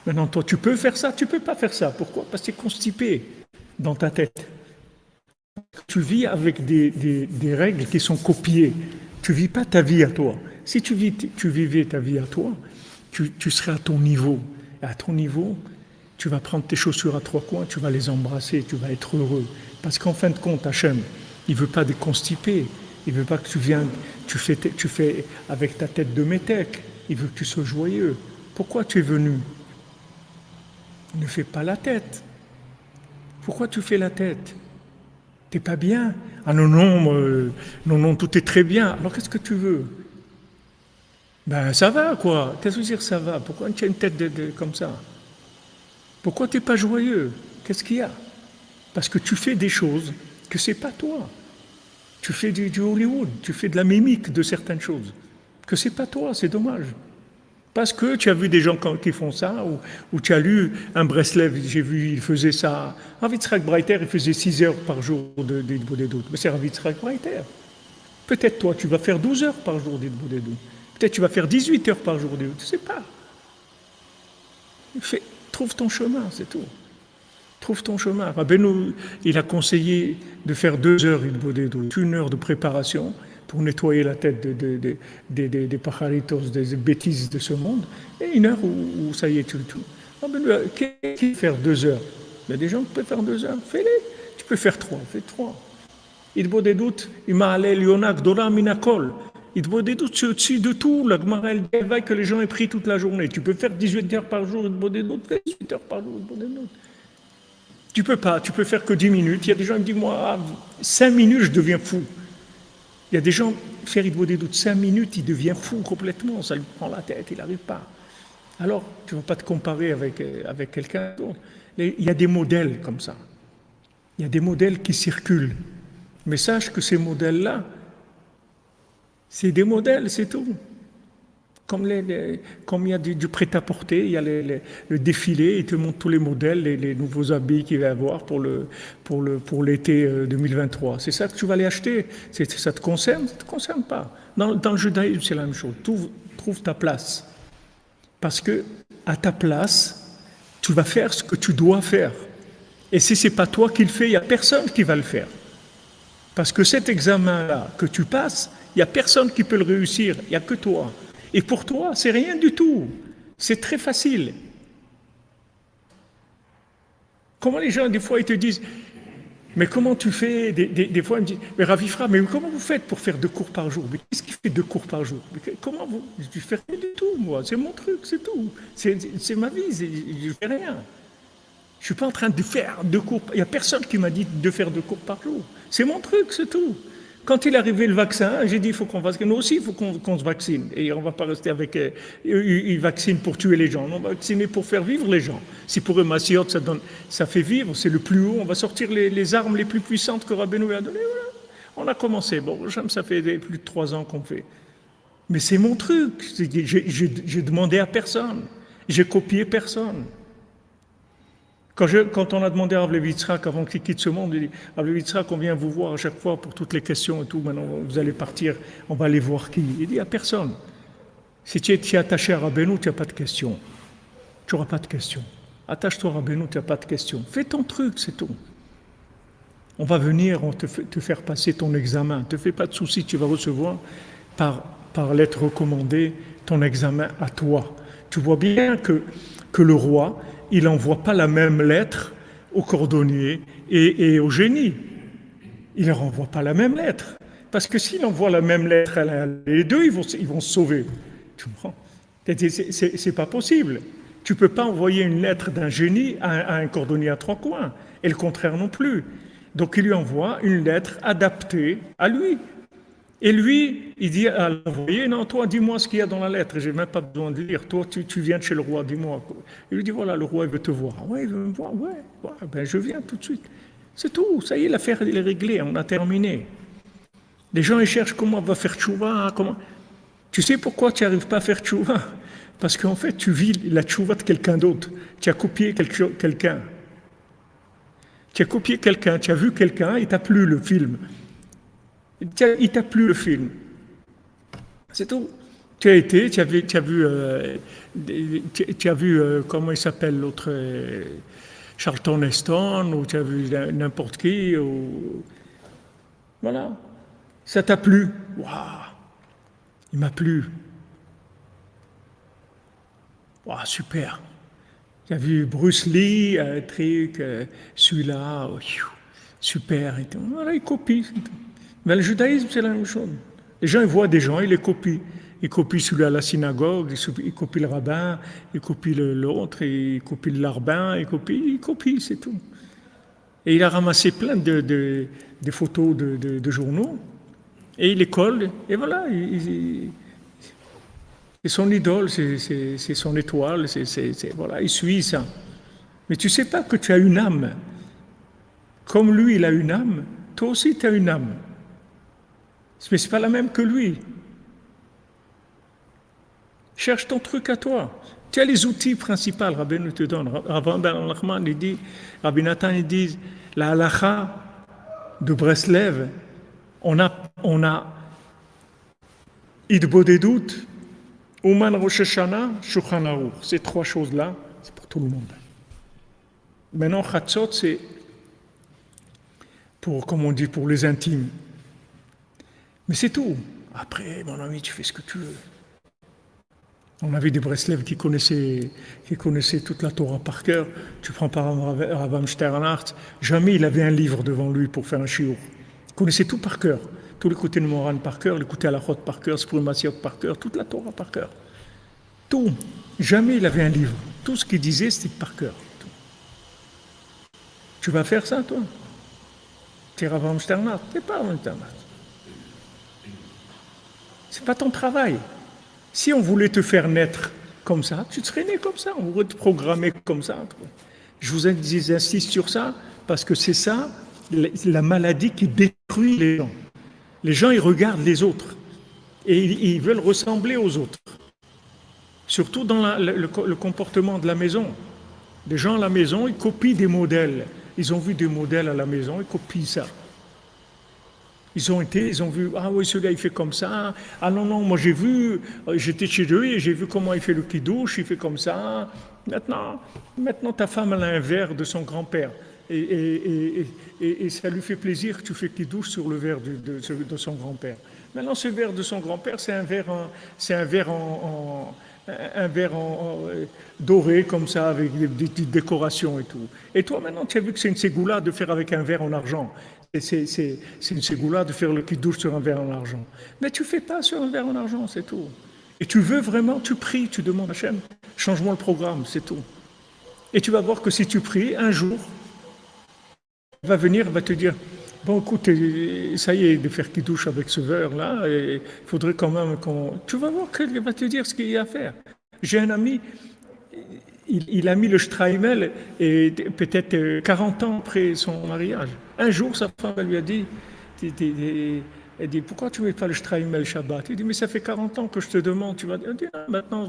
Maintenant, toi, tu peux faire ça, tu ne peux pas faire ça. Pourquoi? Parce que tu es constipé dans ta tête. Tu vis avec des règles qui sont copiées. Tu ne vis pas ta vie à toi. Si tu vivais ta vie à toi, tu serais à ton niveau. Et à ton niveau, tu vas prendre tes chaussures à trois coins, tu vas les embrasser, tu vas être heureux. Parce qu'en fin de compte, Hachem, il ne veut pas déconstiper. Il ne veut pas que tu viennes, tu fais avec ta tête de métèque. Il veut que tu sois joyeux. Pourquoi tu es venu? Ne fais pas la tête. Pourquoi tu fais la tête? T'es pas bien? Ah non, tout est très bien. Alors qu'est-ce que tu veux? Ben ça va quoi. Qu'est-ce que tu veux dire ça va? Pourquoi tu as une tête comme ça? Pourquoi tu n'es pas joyeux? Qu'est-ce qu'il y a? Parce que tu fais des choses que c'est pas toi. Tu fais du Hollywood, tu fais de la mimique de certaines choses. Que c'est pas toi, c'est dommage. Parce que tu as vu des gens qui font ça, ou tu as lu un Breslev, j'ai vu, il faisait ça. Rav Yitzhak Breiter, il faisait 6 heures par jour d'Hitbodedut. Mais c'est Rav Yitzhak Breiter. Peut-être toi, tu vas faire 12 heures par jour d'Hitbodedut. Peut-être tu vas faire 18 heures par jour d'Hitbodedut. Tu ne sais pas. Trouve ton chemin, c'est tout. Trouve ton chemin. Rabbeinu, il a conseillé de faire 2 heures d'Hitbodedut, 1 heure de préparation, pour nettoyer la tête des pajaritos, des bêtises de ce monde, et 1 heure où ça y est, tout. Qui peut faire 2 heures? Il y a des gens qui peuvent faire 2 heures, fais-les. Tu peux faire 3, fais 3. Hitbodedut, Ima'alel Yonak, Dora Minakol. Hitbodedut, c'est au-dessus de tout. La Gemara, elle va que les gens aient pris toute la journée. Tu peux faire 18 heures par jour, Hitbodedut, fais 18 heures par jour, Hitbodedut. Tu peux pas, tu peux faire que 10 minutes. Il y a des gens qui disent, moi, 5 minutes, je deviens fou. Il y a des gens, faire Hitbodedut 5 minutes, il devient fou complètement, ça lui prend la tête, il n'arrive pas. Alors, tu ne vas pas te comparer avec quelqu'un d'autre. Il y a des modèles comme ça. Il y a des modèles qui circulent. Mais sache que ces modèles-là, c'est des modèles, c'est tout. Comme il y a du prêt-à-porter, il y a le défilé, ils te montrent tous les modèles, les nouveaux habits qu'il va y avoir pour l'été 2023. C'est ça que tu vas aller acheter. Ça te concerne? Ça ne te concerne pas. Dans le judaïsme, c'est la même chose. Trouve ta place. Parce que à ta place, tu vas faire ce que tu dois faire. Et si ce n'est pas toi qui le fais, il n'y a personne qui va le faire. Parce que cet examen-là que tu passes, il n'y a personne qui peut le réussir, il n'y a que toi. Et pour toi, c'est rien du tout. C'est très facile. Comment les gens, des fois, ils te disent, mais comment tu fais? Des fois, ils me disent, mais Ravifra, mais comment vous faites pour faire 2 cours par jour? Mais qu'est-ce qui fait 2 cours par jour? Mais comment vous? Je ne fais rien du tout, moi. C'est mon truc, c'est tout. C'est ma vie, je ne fais rien. Je ne suis pas en train de faire 2 cours. Il n'y a personne qui m'a dit de faire 2 cours par jour. C'est mon truc, c'est tout. Quand il est arrivé le vaccin, j'ai dit il faut qu'on vaccine. Nous aussi, il faut qu'on se vaccine. Et on ne va pas rester avec. Ils vaccinent pour tuer les gens. On va vacciner pour faire vivre les gens. Si pour eux, Massiot, ça fait vivre, c'est le plus haut. On va sortir les armes les plus puissantes que Rabbeinu a données. Voilà. On a commencé. Bon, ça fait plus de 3 ans qu'on fait. Mais c'est mon truc. J'ai demandé à personne. J'ai copié personne. Quand on a demandé à Rav Levi Yitzhak avant qu'il quitte ce monde, il dit Rav Levi Yitzhak, on vient vous voir à chaque fois pour toutes les questions et tout, maintenant vous allez partir, on va aller voir qui? Il dit à personne. Si tu es attaché à Rabbeinu, tu n'as pas de questions. Tu n'auras pas de questions. Attache-toi à Rabbeinu, tu n'as pas de questions. Fais ton truc, c'est tout. On va venir te faire passer ton examen. Ne te fais pas de soucis, tu vas recevoir par lettre recommandée ton examen à toi. Tu vois bien que le roi, il n'envoie pas la même lettre au cordonnier et au génie. Il ne leur envoie pas la même lettre. Parce que s'il envoie la même lettre, les deux, ils vont se sauver. Tu comprends? C'est pas possible. Tu ne peux pas envoyer une lettre d'un génie à un cordonnier à trois coins, et le contraire non plus. Donc il lui envoie une lettre adaptée à lui. Et lui, il dit à l'envoyé, non, toi, dis-moi ce qu'il y a dans la lettre, je n'ai même pas besoin de lire. Toi, tu viens de chez le roi, dis-moi. Il lui dit, voilà, le roi, il veut te voir. Ah ouais, il veut me voir, ouais, ben je viens tout de suite. C'est tout, ça y est, l'affaire, elle est réglée, on a terminé. Les gens, ils cherchent comment on va faire tchouva, comment... Tu sais pourquoi tu n'arrives pas à faire tchouva? Parce qu'en fait, tu vis la tchouva de quelqu'un d'autre. Tu as copié quelqu'un. Tu as copié quelqu'un, tu as vu quelqu'un, il t'a plu le film. Il t'a plu le film. C'est tout. Tu as été, tu as vu comment il s'appelle l'autre, Charlton Heston, ou tu as vu n'importe qui, ou... Voilà. Ça t'a plu. Waouh, il m'a plu. Waouh, super. Tu as vu Bruce Lee, truc, celui-là, super. Et tout. Voilà, il copie. Mais le judaïsme, c'est la même chose. Les gens, ils voient des gens, ils les copient. Ils copient celui à la synagogue, ils copient le rabbin, ils copient l'autre, ils copient le larbin, ils copient, c'est tout. Et il a ramassé plein de photos de journaux, et il les colle, et voilà. C'est son idole, c'est son étoile, voilà, il suit ça. Mais tu ne sais pas que tu as une âme. Comme lui, il a une âme, toi aussi, tu as une âme. Mais ce n'est pas la même que lui. Cherche ton truc à toi. Tu as les outils principaux, Rabbi nous te donne. Rabbi Ben il dit, Rabbi Nathan, il dit, la halacha de Breslev, on a Idbodedut, Uman Rosh Hashanah, Shulchan Aruch. Ces trois choses-là, c'est pour tout le monde. Maintenant, Chatzot, c'est pour, comme on dit, pour les intimes. Mais c'est tout. Après, mon ami, tu fais ce que tu veux. On avait des Breslev qui connaissaient toute la Torah par cœur. Tu prends par exemple Ravam Sternhardt, jamais il avait un livre devant lui pour faire un shiur. Il connaissait tout par cœur. Tous les côtés de Moran par cœur, les côtés à la Chot par cœur, Spurim Masiot par cœur, toute la Torah par cœur. Tout. Jamais il avait un livre. Tout ce qu'il disait, c'était par cœur. Tout. Tu vas faire ça, toi? Tu es Ravam Sternhardt? Tu n'es pas Ravam Sternhardt. C'est pas ton travail. Si on voulait te faire naître comme ça, tu serais né comme ça, on voudrait te programmer comme ça. Je vous insiste sur ça, parce que c'est ça, la maladie qui détruit les gens. Les gens, ils regardent les autres, et ils veulent ressembler aux autres. Surtout dans le comportement de la maison. Les gens à la maison, ils copient des modèles. Ils ont vu des modèles à la maison, ils copient ça. Ils ont vu, ah oui, celui-là, il fait comme ça. Ah non, non, moi j'ai vu, j'étais chez lui et j'ai vu comment il fait le kidouche, il fait comme ça. Maintenant ta femme, elle a un verre de son grand-père. Et ça lui fait plaisir que tu fais kidouche sur le verre de son grand-père. Maintenant, ce verre de son grand-père, c'est un verre doré comme ça, avec des petites décorations et tout. Et toi, maintenant, tu as vu que c'est une ségoula de faire avec un verre en argent. C'est une ségoula de faire le kidouche sur un verre en argent. Mais tu ne fais pas sur un verre en argent, c'est tout. Et tu veux vraiment, tu pries, tu demandes à Hachem, change-moi le programme, c'est tout. Et tu vas voir que si tu pries, un jour, il va venir, il va te dire, bon écoute, ça y est, de faire kidouche avec ce verre-là, il faudrait quand même qu'on... Tu vas voir qu'il va te dire ce qu'il y a à faire. J'ai un ami... Il a mis le Streimel et peut-être 40 ans après son mariage. Un jour, sa femme lui a dit, elle dit, pourquoi tu ne mets pas le Streimel Shabbat? Il dit, mais ça fait 40 ans que je te demande. Tu vas dire, ah, maintenant,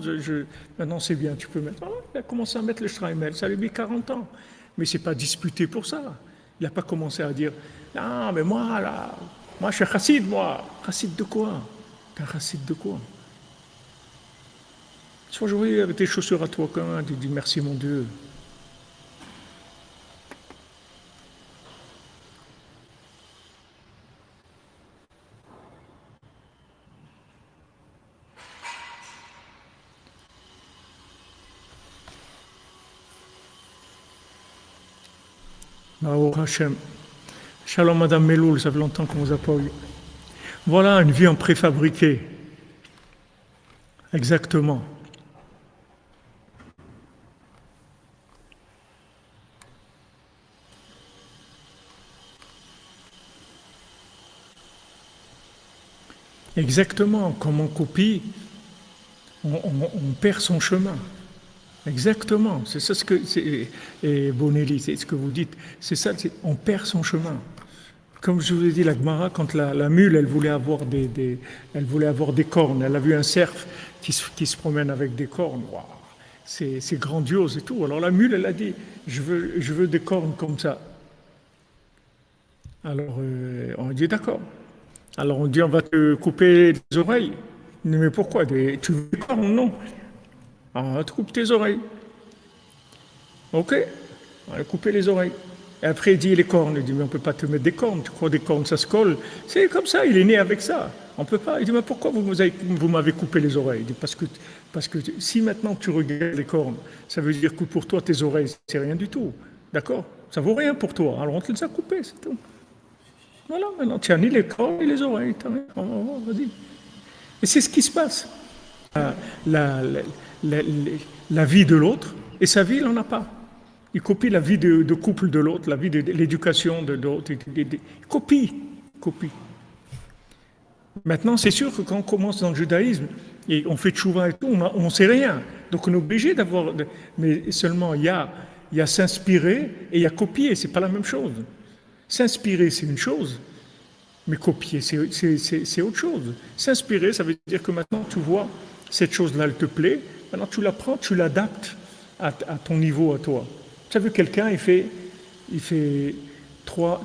maintenant c'est bien, tu peux mettre. Voilà, il a commencé à mettre le Streimel, ça lui a mis 40 ans. Mais ce n'est pas disputé pour ça. Il n'a pas commencé à dire, ah, mais moi, là, moi je suis chassid, moi. Chassid de quoi? T'es un chassid de quoi? Sois joyeux avec tes chaussures à toi, quand tu dis merci mon Dieu. Baruch Hashem. Shalom Madame Meloul, ça fait longtemps qu'on vous a pas eu. Voilà une vie en préfabriqué. Exactement. Exactement, comme on copie, on perd son chemin. Exactement, c'est ça ce que et Bonelli, c'est ce que vous dites, c'est ça, on perd son chemin. Comme je vous ai dit, la Gemara, quand la mule, elle voulait avoir des cornes, elle a vu un cerf qui se promène avec des cornes, waouh, c'est grandiose et tout. Alors la mule, elle a dit, je veux des cornes comme ça. Alors on a dit d'accord. Alors on dit, on va te couper les oreilles. Mais pourquoi? Tu veux des cornes? Non. Alors, on va te couper tes oreilles. Ok, on va couper les oreilles. Et après, il dit les cornes. Il dit, mais on ne peut pas te mettre des cornes. Tu crois des cornes, ça se colle. C'est comme ça, il est né avec ça. On ne peut pas. Il dit, mais pourquoi vous m'avez coupé les oreilles? Il dit, parce que si maintenant tu regardes les cornes, ça veut dire que pour toi, tes oreilles, c'est rien du tout. D'accord? Ça vaut rien pour toi. Alors on te les a coupées, c'est tout. Voilà, maintenant, tu n'as ni les cornes ni les oreilles. Vas-y. Et c'est ce qui se passe. La, la, la, la vie de l'autre, et sa vie, il n'en a pas. Il copie la vie de couple de l'autre, la vie de l'éducation de l'autre. Il copie. Maintenant, c'est sûr que quand on commence dans le judaïsme, et on fait tchouva et tout, on ne sait rien. Donc on est obligé d'avoir... Mais seulement, il y a s'inspirer et il y a copier, c'est pas la même chose. S'inspirer, c'est une chose, mais copier, c'est autre chose. S'inspirer, ça veut dire que maintenant, tu vois, cette chose-là, elle te plaît, maintenant tu la prends, tu l'adaptes à ton niveau, à toi. Tu as vu quelqu'un, il fait trois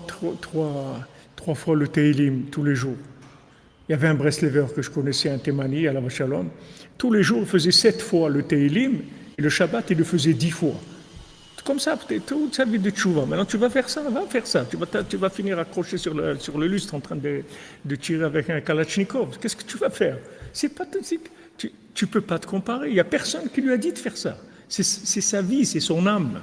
fois le Teilim tous les jours. Il y avait un Breslever que je connaissais, un Témani, à la Vachalom. Tous les jours, il faisait 7 fois le Teilim, et le Shabbat, il le faisait 10 fois. Comme ça, toute sa vie de tchouva. Maintenant, tu vas faire ça, Tu vas finir accroché sur le lustre en train de tirer avec un Kalachnikov. Qu'est-ce que tu vas faire? C'est pas tu peux pas te comparer. Il n'y a personne qui lui a dit de faire ça. C'est sa vie, c'est son âme.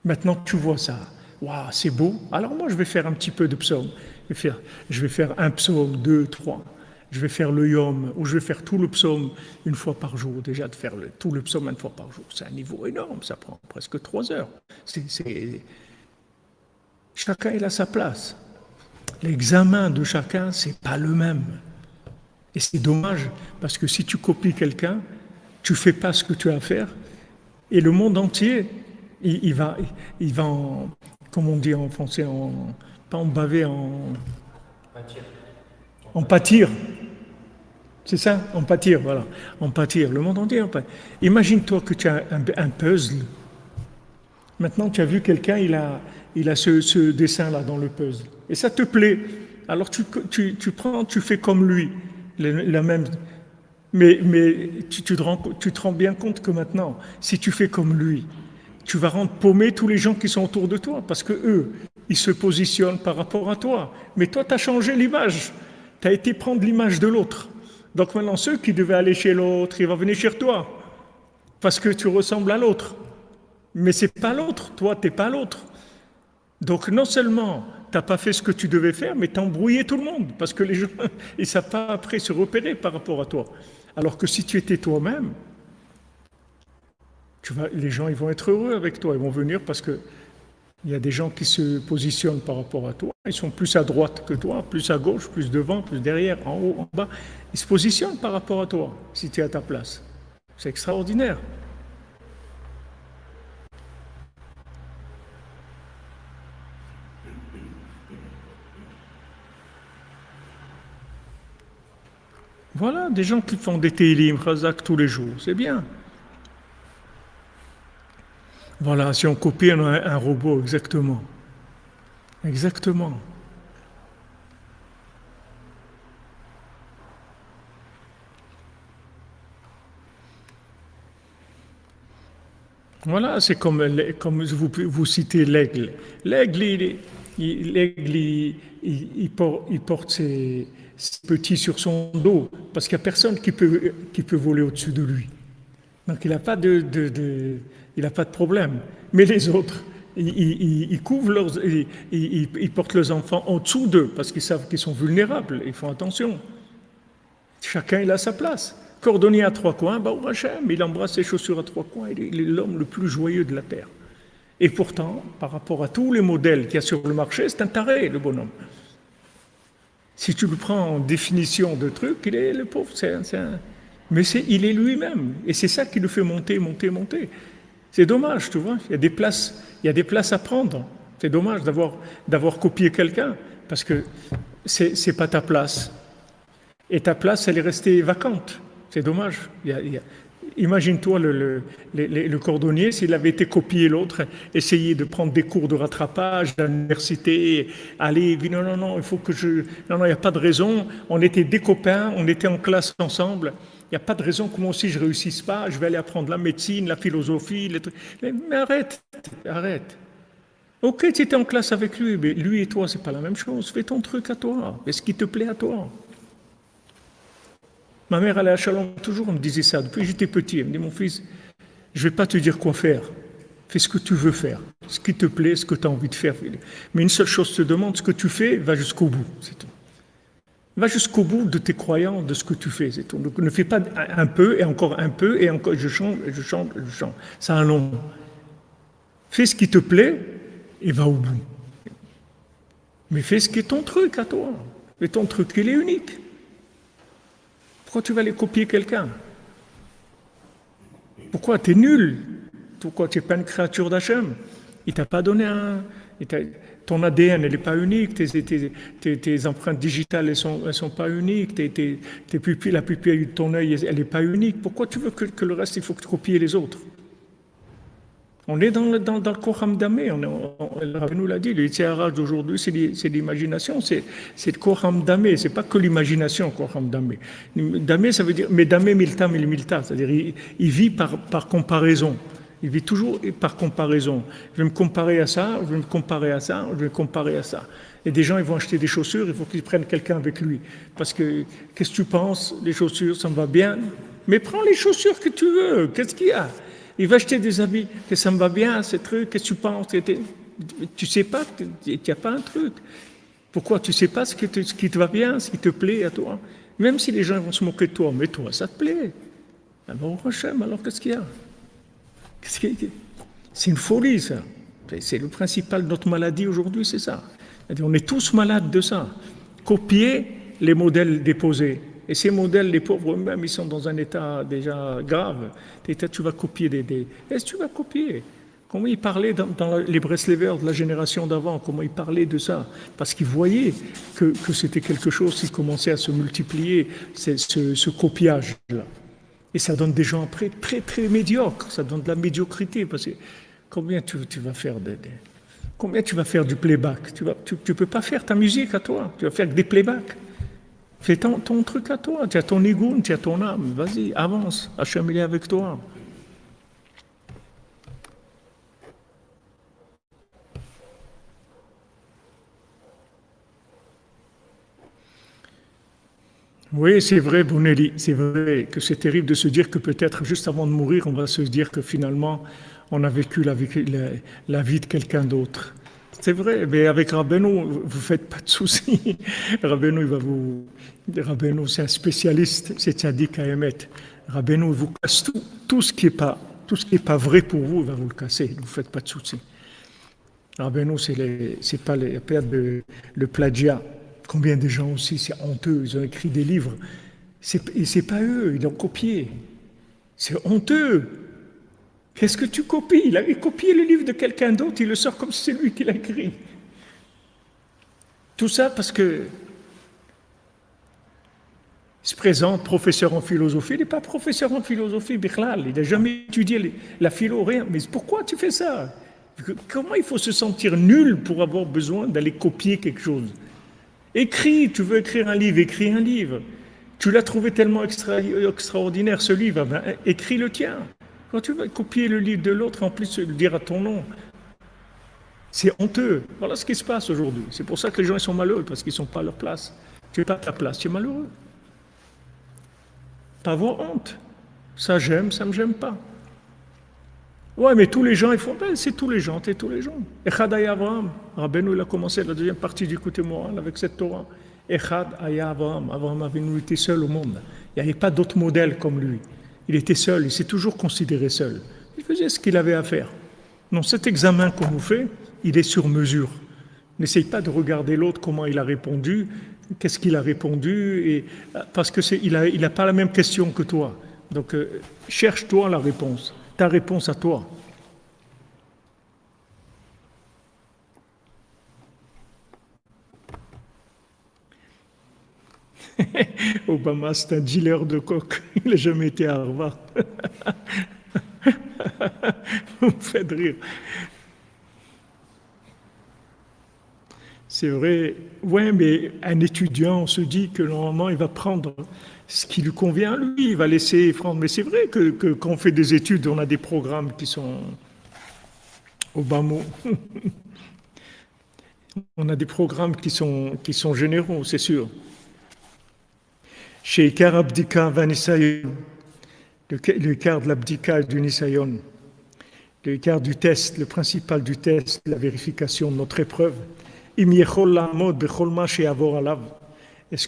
Maintenant, tu vois ça. Waouh, c'est beau. Alors moi, je vais faire un petit peu de psaume. Je vais faire un psaume, 2, 3. Je vais faire le yom, ou je vais faire tout le psaume une fois par jour. Déjà, de faire tout le psaume une fois par jour, c'est un niveau énorme. Ça prend presque 3 heures. Chacun, il a sa place. L'examen de chacun, c'est pas le même. Et c'est dommage, parce que si tu copies quelqu'un, tu fais pas ce que tu as à faire, et le monde entier, il va en, comme on dit en français, pas en baver, en pâtir. C'est ça, en pâtir, voilà. En pâtir, le monde entier en pâtir. Imagine-toi que tu as un puzzle. Maintenant, tu as vu quelqu'un, il a ce dessin-là dans le puzzle. Et ça te plaît. Alors tu prends, tu fais comme lui. La même. Mais tu te rends bien compte que maintenant, si tu fais comme lui, tu vas rendre paumé tous les gens qui sont autour de toi, parce que eux, ils se positionnent par rapport à toi. Mais toi, tu as changé l'image. Tu as été prendre l'image de l'autre. Donc maintenant, ceux qui devaient aller chez l'autre, ils vont venir chez toi, parce que tu ressembles à l'autre. Mais c'est pas l'autre, toi, tu n'es pas l'autre. Donc non seulement tu n'as pas fait ce que tu devais faire, mais tu as embrouillé tout le monde, parce que les gens, ils ne savent pas après se repérer par rapport à toi. Alors que si tu étais toi-même, les gens ils vont être heureux avec toi, ils vont venir parce que il y a des gens qui se positionnent par rapport à toi, ils sont plus à droite que toi, plus à gauche, plus devant, plus derrière, en haut, en bas. Ils se positionnent par rapport à toi, si tu es à ta place. C'est extraordinaire. Voilà, des gens qui font des télim, Khazak tous les jours, c'est bien. Voilà, si on copie un robot, exactement. Exactement. Voilà, c'est comme vous citez l'aigle. L'aigle, il porte ses petits sur son dos, parce qu'il n'y a personne qui peut voler au-dessus de lui. Donc il n'a pas il a pas de problème. Mais les autres, ils couvrent ils portent leurs enfants en dessous d'eux, parce qu'ils savent qu'ils sont vulnérables, ils font attention. Chacun il a sa place. Cordonnier à 3 coins, Baruch Hashem, il embrasse ses chaussures à 3 coins, il est l'homme le plus joyeux de la terre. Et pourtant, par rapport à tous les modèles qu'il y a sur le marché, c'est un taré, le bonhomme. Si tu le prends en définition de truc, il est le pauvre, mais il est lui-même. Et c'est ça qui le fait monter, monter, monter. C'est dommage, tu vois. Il y a des places à prendre. C'est dommage d'avoir copié quelqu'un, parce que c'est pas ta place. Et ta place, elle est restée vacante. C'est dommage. Imagine-toi le cordonnier, s'il avait été copié l'autre, essayer de prendre des cours de rattrapage à l'université, aller, non, non, non, il faut que non, non, il n'y a pas de raison. On était des copains, on était en classe ensemble. Il n'y a pas de raison que moi aussi je ne réussisse pas. Je vais aller apprendre la médecine, la philosophie, les trucs. Mais arrête, arrête. Ok, tu étais en classe avec lui, mais lui et toi, c'est pas la même chose. Fais ton truc à toi. Fais ce qui te plaît à toi. Ma mère, elle est à Shalom, toujours, elle me disait ça. Depuis que j'étais petit, elle me dit, mon fils, je ne vais pas te dire quoi faire. Fais ce que tu veux faire. Ce qui te plaît, ce que tu as envie de faire. Mais une seule chose te demande, ce que tu fais, va jusqu'au bout. C'est tout. Va jusqu'au bout de tes croyances, de ce que tu fais. C'est tout. Donc ne fais pas un peu, et encore un peu, et encore, je chante, je chante, je chante. C'est un long. Fais ce qui te plaît, et va au bout. Mais fais ce qui est ton truc à toi. Et ton truc, il est unique. Pourquoi tu vas aller copier quelqu'un? Pourquoi? Tu es nul. Pourquoi tu n'es pas une créature d'Hachem? Il ne t'a pas donné ton ADN, elle n'est pas unique. Tes empreintes digitales, elles sont pas uniques. La pupille de ton œil, elle n'est pas unique. Pourquoi tu veux que le reste, il faut que tu copies les autres? On est dans le Koram Damé, le Rabbi nous l'a dit, le Yitzhara d'aujourd'hui, c'est l'imagination, c'est le Koram Damé, c'est pas que l'imagination, Koram Damé. Damé, ça veut dire, mais Damé milta mil milta, c'est-à-dire il vit par comparaison, il vit toujours par comparaison. Je vais me comparer à ça, je vais me comparer à ça, je vais me comparer à ça. Et des gens, ils vont acheter des chaussures, il faut qu'ils prennent quelqu'un avec lui. Parce que, qu'est-ce que tu penses, les chaussures, ça me va bien? Mais prends les chaussures que tu veux, qu'est-ce qu'il y a? Il va acheter des habits, que ça me va bien, ces trucs, qu'est-ce que tu penses? Tu sais pas, il n'y a pas un truc. Pourquoi? Tu sais pas ce qui te va bien, ce qui te plaît à toi. Même si les gens vont se moquer de toi, mais toi, ça te plaît. Alors, qu'est-ce qu'il y a? C'est une folie, ça. C'est le principal de notre maladie aujourd'hui, c'est ça. On est tous malades de ça. Copier les modèles déposés. Et ces modèles, les pauvres eux-mêmes, ils sont dans un état déjà grave. Tu vas copier Est-ce que tu vas copier? Comment ils parlaient dans les Breslevers de la génération d'avant, comment ils parlaient de ça? Parce qu'ils voyaient que c'était quelque chose qui commençait à se multiplier, ce copiage-là. Et ça donne des gens après très, très médiocres. Ça donne de la médiocrité. Parce que combien tu vas faire combien tu vas faire du playback? Tu peux pas faire ta musique à toi. Tu vas faire que des playbacks. Fais ton truc à toi, tu as ton igoun, tu as ton âme, vas-y, avance, Hachem il est avec toi. Oui, c'est vrai, Bonelli, c'est vrai que c'est terrible de se dire que peut-être juste avant de mourir, on va se dire que finalement, on a vécu la vie de quelqu'un d'autre. C'est vrai, mais avec Rabbeinu, vous ne faites pas de soucis. Rabbeinu, c'est un spécialiste, c'est Tzadik Haemet. Rabbeinu, il vous casse tout ce qui est pas vrai pour vous, il va vous le casser. Ne vous faites pas de soucis. Rabbeinu, c'est pas le plagiat. Combien de gens aussi, c'est honteux, ils ont écrit des livres. Et c'est pas eux, ils ont copié. C'est honteux. Qu'est-ce que tu copies? Il avait copié le livre de quelqu'un d'autre, il le sort comme si c'est lui qui l'a écrit. Tout ça parce que il se présente professeur en philosophie, il n'est pas professeur en philosophie, Bichlal, il n'a jamais étudié la philo, rien. Mais pourquoi tu fais ça? Comment il faut se sentir nul pour avoir besoin d'aller copier quelque chose? Écris, tu veux écrire un livre, écris un livre. Tu l'as trouvé tellement extraordinaire ce livre, ben, écris le tien. Quand tu vas copier le livre de l'autre, en plus le dire à ton nom, c'est honteux. Voilà ce qui se passe aujourd'hui. C'est pour ça que les gens ils sont malheureux, parce qu'ils ne sont pas à leur place. Tu n'es pas à ta place, tu es malheureux. Pas avoir honte. Ça j'aime, ça ne me gêne pas. Ouais, mais tous les gens, ils font, ben, c'est tous les gens, t'es tous les gens. Echad Aya Avraham. Rabbeinu, il a commencé la deuxième partie du côté moral avec cette Torah. Echad Aya Avraham. Avraham Avinu était seul au monde. Il n'y avait pas d'autre modèle comme lui. Il était seul, il s'est toujours considéré seul. Il faisait ce qu'il avait à faire. Non, cet examen qu'on nous fait, il est sur mesure. N'essaye pas de regarder l'autre, comment il a répondu. Qu'est-ce qu'il a répondu parce que il a pas la même question que toi. Donc, cherche-toi la réponse, ta réponse à toi. Obama, c'est un dealer de coke. Il n'a jamais été à Harvard. Vous me faites rire. C'est vrai. Ouais, mais un étudiant, on se dit que normalement, il va prendre ce qui lui convient à lui. Il va laisser prendre. Mais c'est vrai que quand on fait des études, on a des programmes qui sont au bas mot. On a des programmes qui sont généraux, c'est sûr. Chez Ikar Abdika Vanisayon, le quart de l'Abdika et du Nisayon, le quart du test, le principal du test, la vérification de notre épreuve. Est-ce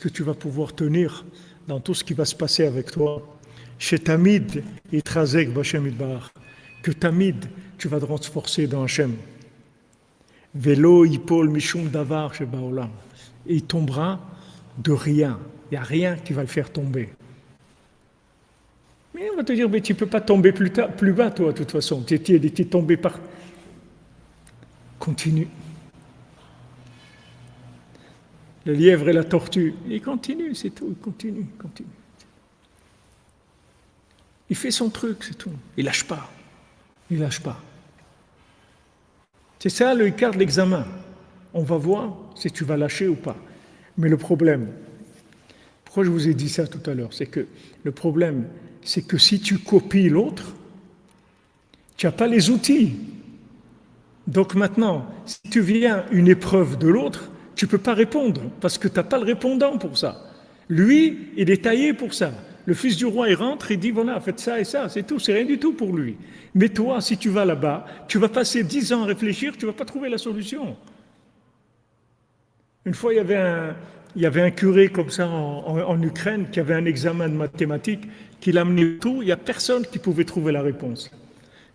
que tu vas pouvoir tenir dans tout ce qui va se passer avec toi? Chez Tamid, Itrazek Bashem Idbar, que Tamid, tu vas te renforcer dans Hachem. Vélo, Ipol, Mishum Davar, chez Baolam. Et il tombera de rien. Il n'y a rien qui va le faire tomber. Mais on va te dire, mais tu ne peux pas tomber plus bas, toi, de toute façon. Tu es tombé par... Continue. Le lièvre et la tortue, il continue, c'est tout, il continue. Il fait son truc, c'est tout. Il lâche pas. C'est ça le quart de l'examen. On va voir si tu vas lâcher ou pas. Mais le problème, pourquoi je vous ai dit ça tout à l'heure, c'est que le problème, c'est que si tu copies l'autre, tu n'as pas les outils. Donc maintenant, si tu viens une épreuve de l'autre, tu ne peux pas répondre, parce que tu n'as pas le répondant pour ça. Lui, il est taillé pour ça. Le fils du roi, il rentre, il dit, voilà, faites ça et ça, c'est tout, c'est rien du tout pour lui. Mais toi, si tu vas là-bas, tu vas passer 10 ans à réfléchir, tu ne vas pas trouver la solution. Une fois, il y avait un curé comme ça en Ukraine, qui avait un examen de mathématiques, qu'il amenait tout, il n'y a personne qui pouvait trouver la réponse.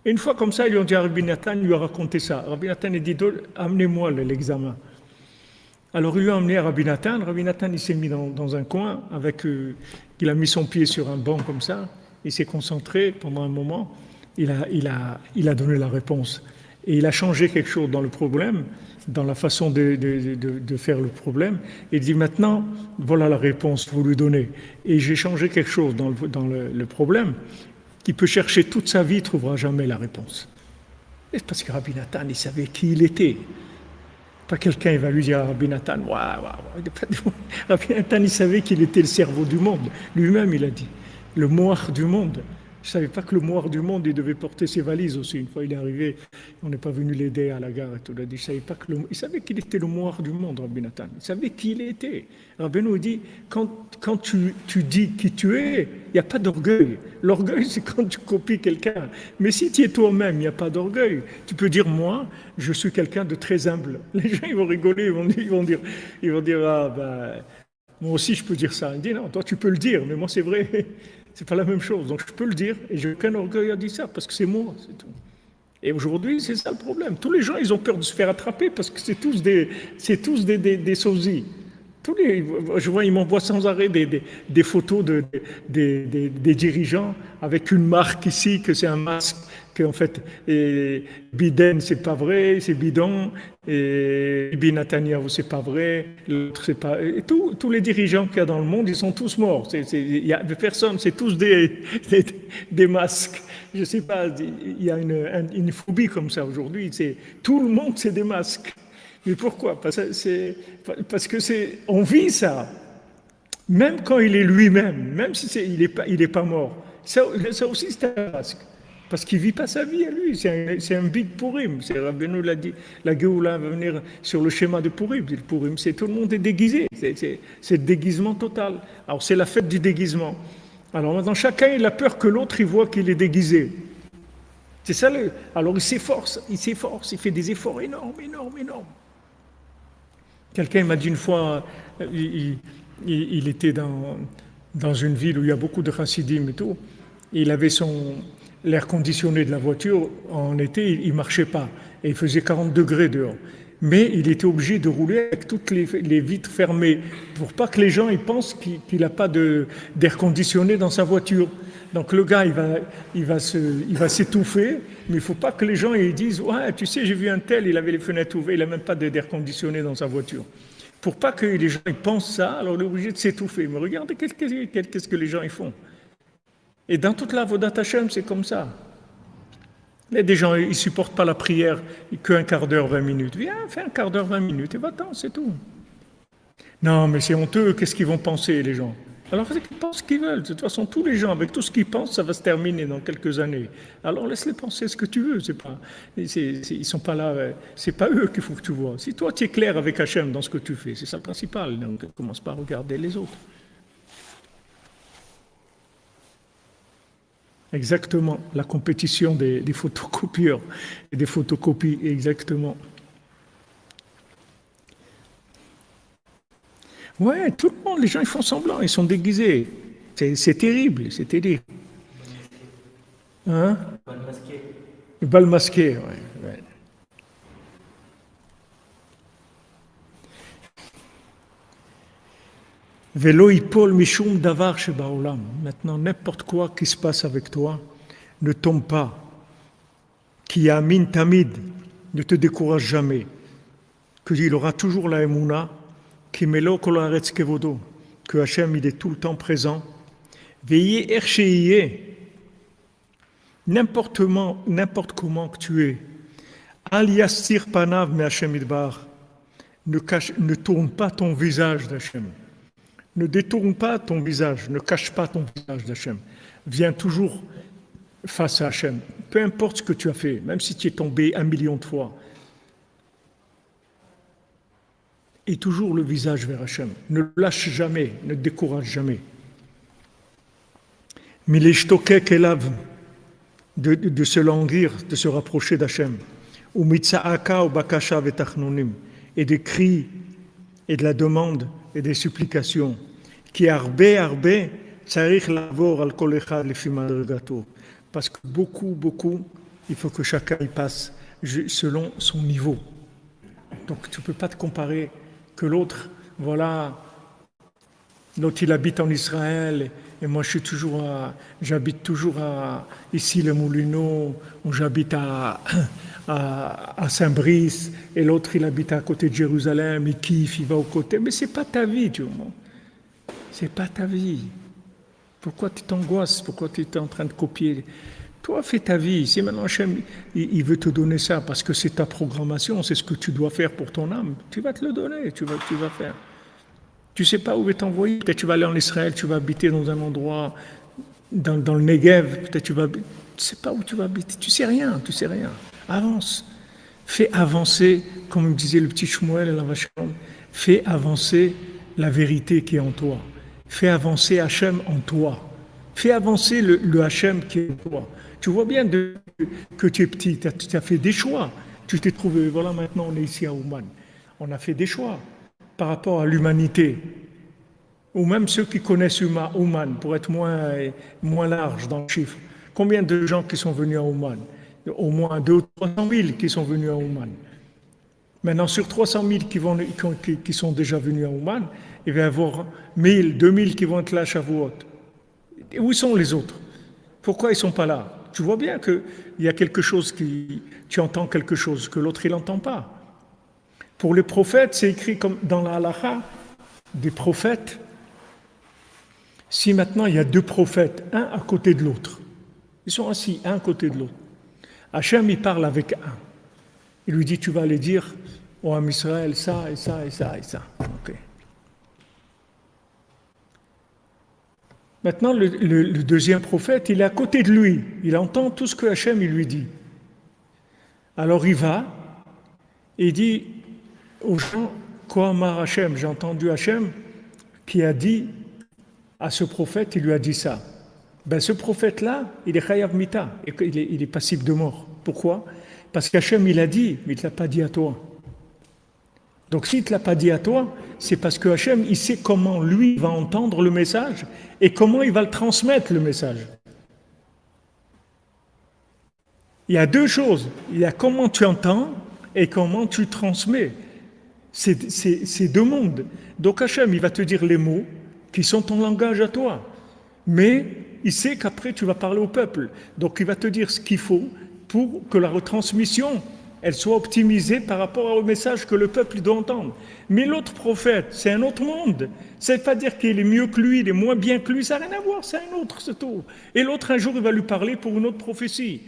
Et une fois comme ça, ils lui ont dit à Rabbi Nathan, il lui a raconté ça. Rabbi Nathan, il dit, amenez-moi l'examen. Alors il lui a emmené à Rabbi Nathan. Rabbi Nathan, il s'est mis dans un coin, il a mis son pied sur un banc comme ça, il s'est concentré pendant un moment, il a donné la réponse. Et il a changé quelque chose dans le problème, dans la façon de faire le problème. Il dit maintenant, voilà la réponse, vous lui donnez. Et j'ai changé quelque chose dans le problème, qui peut chercher toute sa vie, ne trouvera jamais la réponse. Et c'est parce que Rabbi Nathan, il savait qui il était. Pas quelqu'un, il va lui dire à Rabbi Nathan, Rabbi Nathan, il savait qu'il était le cerveau du monde. Lui-même, il a dit, le moire du monde. Je ne savais pas que le moire du monde, il devait porter ses valises aussi. Une fois, il est arrivé, on n'est pas venu l'aider à la gare et tout. Il a dit, il savait qu'il était le moire du monde, Rabbi Nathan. Il savait qui il était. Rabbi nous dit, quand tu dis qui tu es, il n'y a pas d'orgueil. L'orgueil, c'est quand tu copies quelqu'un. Mais si tu es toi-même, il n'y a pas d'orgueil. Tu peux dire, moi, je suis quelqu'un de très humble. Les gens, ils vont rigoler, ils vont dire, moi aussi, je peux dire ça. Il dit, non, toi, tu peux le dire, mais moi, c'est vrai. C'est pas la même chose. Donc je peux le dire et j'ai aucun orgueil à dire ça parce que c'est moi, c'est tout. Et aujourd'hui, c'est ça le problème. Tous les gens, ils ont peur de se faire attraper parce que c'est tous des sosies. Je vois, ils m'envoient sans arrêt des photos des dirigeants avec une marque ici, que c'est un masque, qu'en fait, Biden, c'est pas vrai, c'est bidon, et Bibi Netanyahu, c'est pas vrai, l'autre, c'est pas. Et tous les dirigeants qu'il y a dans le monde, ils sont tous morts. Il y a personne, c'est tous des masques. Je sais pas, il y a une phobie comme ça aujourd'hui. Tout le monde, c'est des masques. Mais pourquoi? Parce que on vit ça. Même quand il est lui-même, même si il est pas mort. Ça aussi, c'est un masque. Parce qu'il ne vit pas sa vie à lui. C'est un big Purim. Rabbeinu l'a dit. La Géoula va venir sur le schéma de Purim. Le Purim, tout le monde est déguisé. C'est le déguisement total. Alors, c'est la fête du déguisement. Alors maintenant, chacun, il a peur que l'autre, il voit qu'il est déguisé. C'est ça. Alors, il s'efforce. Il fait des efforts énormes. Quelqu'un m'a dit une fois, il était dans une ville où il y a beaucoup de chassidim et tout. Et il avait l'air conditionné de la voiture. En été, il ne marchait pas. Et il faisait 40 degrés dehors. Mais il était obligé de rouler avec toutes les vitres fermées pour pas que les gens ils pensent qu'il n'a pas d'air conditionné dans sa voiture. Donc le gars, il va s'étouffer, mais il ne faut pas que les gens ils disent « Ouais, tu sais, j'ai vu un tel, il avait les fenêtres ouvertes, il n'a même pas d'air conditionné dans sa voiture. » Pour pas que les gens ils pensent ça, alors il est obligé de s'étouffer. Mais regardez qu'est-ce que les gens ils font. Et dans toute la Avodat Hashem, c'est comme ça. Il y a des gens, ils ne supportent pas la prière qu'un quart d'heure, 20 minutes. Viens, fais un quart d'heure, 20 minutes et va-t'en, c'est tout. Non, mais c'est honteux, qu'est-ce qu'ils vont penser, les gens? Alors, ils pensent ce qu'ils veulent. De toute façon, tous les gens, avec tout ce qu'ils pensent, ça va se terminer dans quelques années. Alors, laisse-les penser ce que tu veux. Ils sont pas là, c'est pas eux qu'il faut que tu vois. Si toi, tu es clair avec Hachem dans ce que tu fais, c'est ça le principal. Donc, commence pas à regarder les autres. Exactement, la compétition des photocopieurs et des photocopies, exactement. Ouais, tout le monde, les gens, ils font semblant, ils sont déguisés. C'est terrible, c'est terrible. Hein? Le bal masqué, ouais. Velo ipol mishum davar shebaolam. Maintenant, n'importe quoi qui se passe avec toi, ne tombe pas. Qui amin tamid, ne te décourage jamais. Qu'il aura toujours la emuna, qui melo kol haaretz kevodo, que Hachem il est tout le temps présent. Veillez ercheiye, n'importe comment que tu es. Al yassir panav me Hachem idbar, ne tourne pas ton visage d'Hachem. Ne détourne pas ton visage, ne cache pas ton visage d'Hachem. Viens toujours face à Hachem. Peu importe ce que tu as fait, même si tu es tombé 1 million de fois. Et toujours le visage vers Hachem. Ne lâche jamais, ne te décourage jamais. Mileshtokek elav, de se languir, de se rapprocher d'Hachem. Ou mitzaaka ou bakasha vetachnonim, et des cris et de la demande et des supplications. Qui arbe, tsarich lavor al kol echad lefi madrigato. Parce que beaucoup, il faut que chacun y passe selon son niveau. Donc tu ne peux pas te comparer que l'autre, voilà, l'autre il habite en Israël et moi j'habite toujours ici le Moulineau, ou j'habite à Saint-Brice, et l'autre il habite à côté de Jérusalem, il kiffe, il va aux côtés, mais c'est pas ta vie, tu vois. C'est pas ta vie. Pourquoi tu t'angoisses? Pourquoi tu es en train de copier? Toi, fais ta vie. Si maintenant Hachem, il veut te donner ça parce que c'est ta programmation, c'est ce que tu dois faire pour ton âme, tu vas te le donner, tu vas faire. Tu ne sais pas où il t'envoyer. Peut-être tu vas aller en Israël, tu vas habiter dans un endroit, dans le Negev, peut-être tu ne sais pas où tu vas habiter. Tu sais rien. Avance. Fais avancer, comme me disait le petit Shmuel et la vache, fais avancer la vérité qui est en toi. Fais avancer Hachem en toi. Fais avancer le Hachem qui est en toi. Tu vois bien que tu es petit, tu as fait des choix. Tu t'es trouvé, voilà, maintenant on est ici à Ouman. On a fait des choix par rapport à l'humanité. Ou même ceux qui connaissent Ouman, pour être moins large dans le chiffre. Combien de gens qui sont venus à Ouman? Au moins 200 ou 300 000 qui sont venus à Ouman. Maintenant, sur 300 000 qui sont déjà venus à Ouman, il va y avoir 1000, 2000 qui vont être là à Shavuot. Et où sont les autres? Pourquoi ils ne sont pas là? Tu vois bien qu'il y a quelque chose tu entends quelque chose que l'autre il n'entend pas. Pour les prophètes, c'est écrit comme dans la halakha, des prophètes. Si maintenant il y a 2 prophètes, un à côté de l'autre, ils sont assis, un à côté de l'autre. Hachem, il parle avec un. Il lui dit, tu vas aller dire au Ham Israël ça et ça et ça et ça. Okay. Maintenant, le deuxième prophète, il est à côté de lui. Il entend tout ce que Hachem il lui dit. Alors il va et il dit aux gens, quoi Mar Hachem, j'ai entendu Hachem qui a dit à ce prophète, il lui a dit ça. Ben, ce prophète-là, il est chayav mita, il est passible de mort. Pourquoi? Parce qu'Hachem, il a dit, mais il ne l'a pas dit à toi. Donc s'il ne te l'a pas dit à toi, c'est parce que Hachem, il sait comment lui va entendre le message et comment il va le transmettre, le message. Il y a 2 choses. Il y a comment tu entends et comment tu transmets ces deux mondes. Donc Hachem, il va te dire les mots qui sont ton langage à toi. Mais il sait qu'après, tu vas parler au peuple. Donc il va te dire ce qu'il faut pour que la retransmission, elle soit optimisée par rapport au message que le peuple doit entendre. Mais l'autre prophète, c'est un autre monde. Ça ne veut pas dire qu'il est mieux que lui, il est moins bien que lui, ça n'a rien à voir, c'est un autre, c'est tout. Et l'autre, un jour, il va lui parler pour une autre prophétie.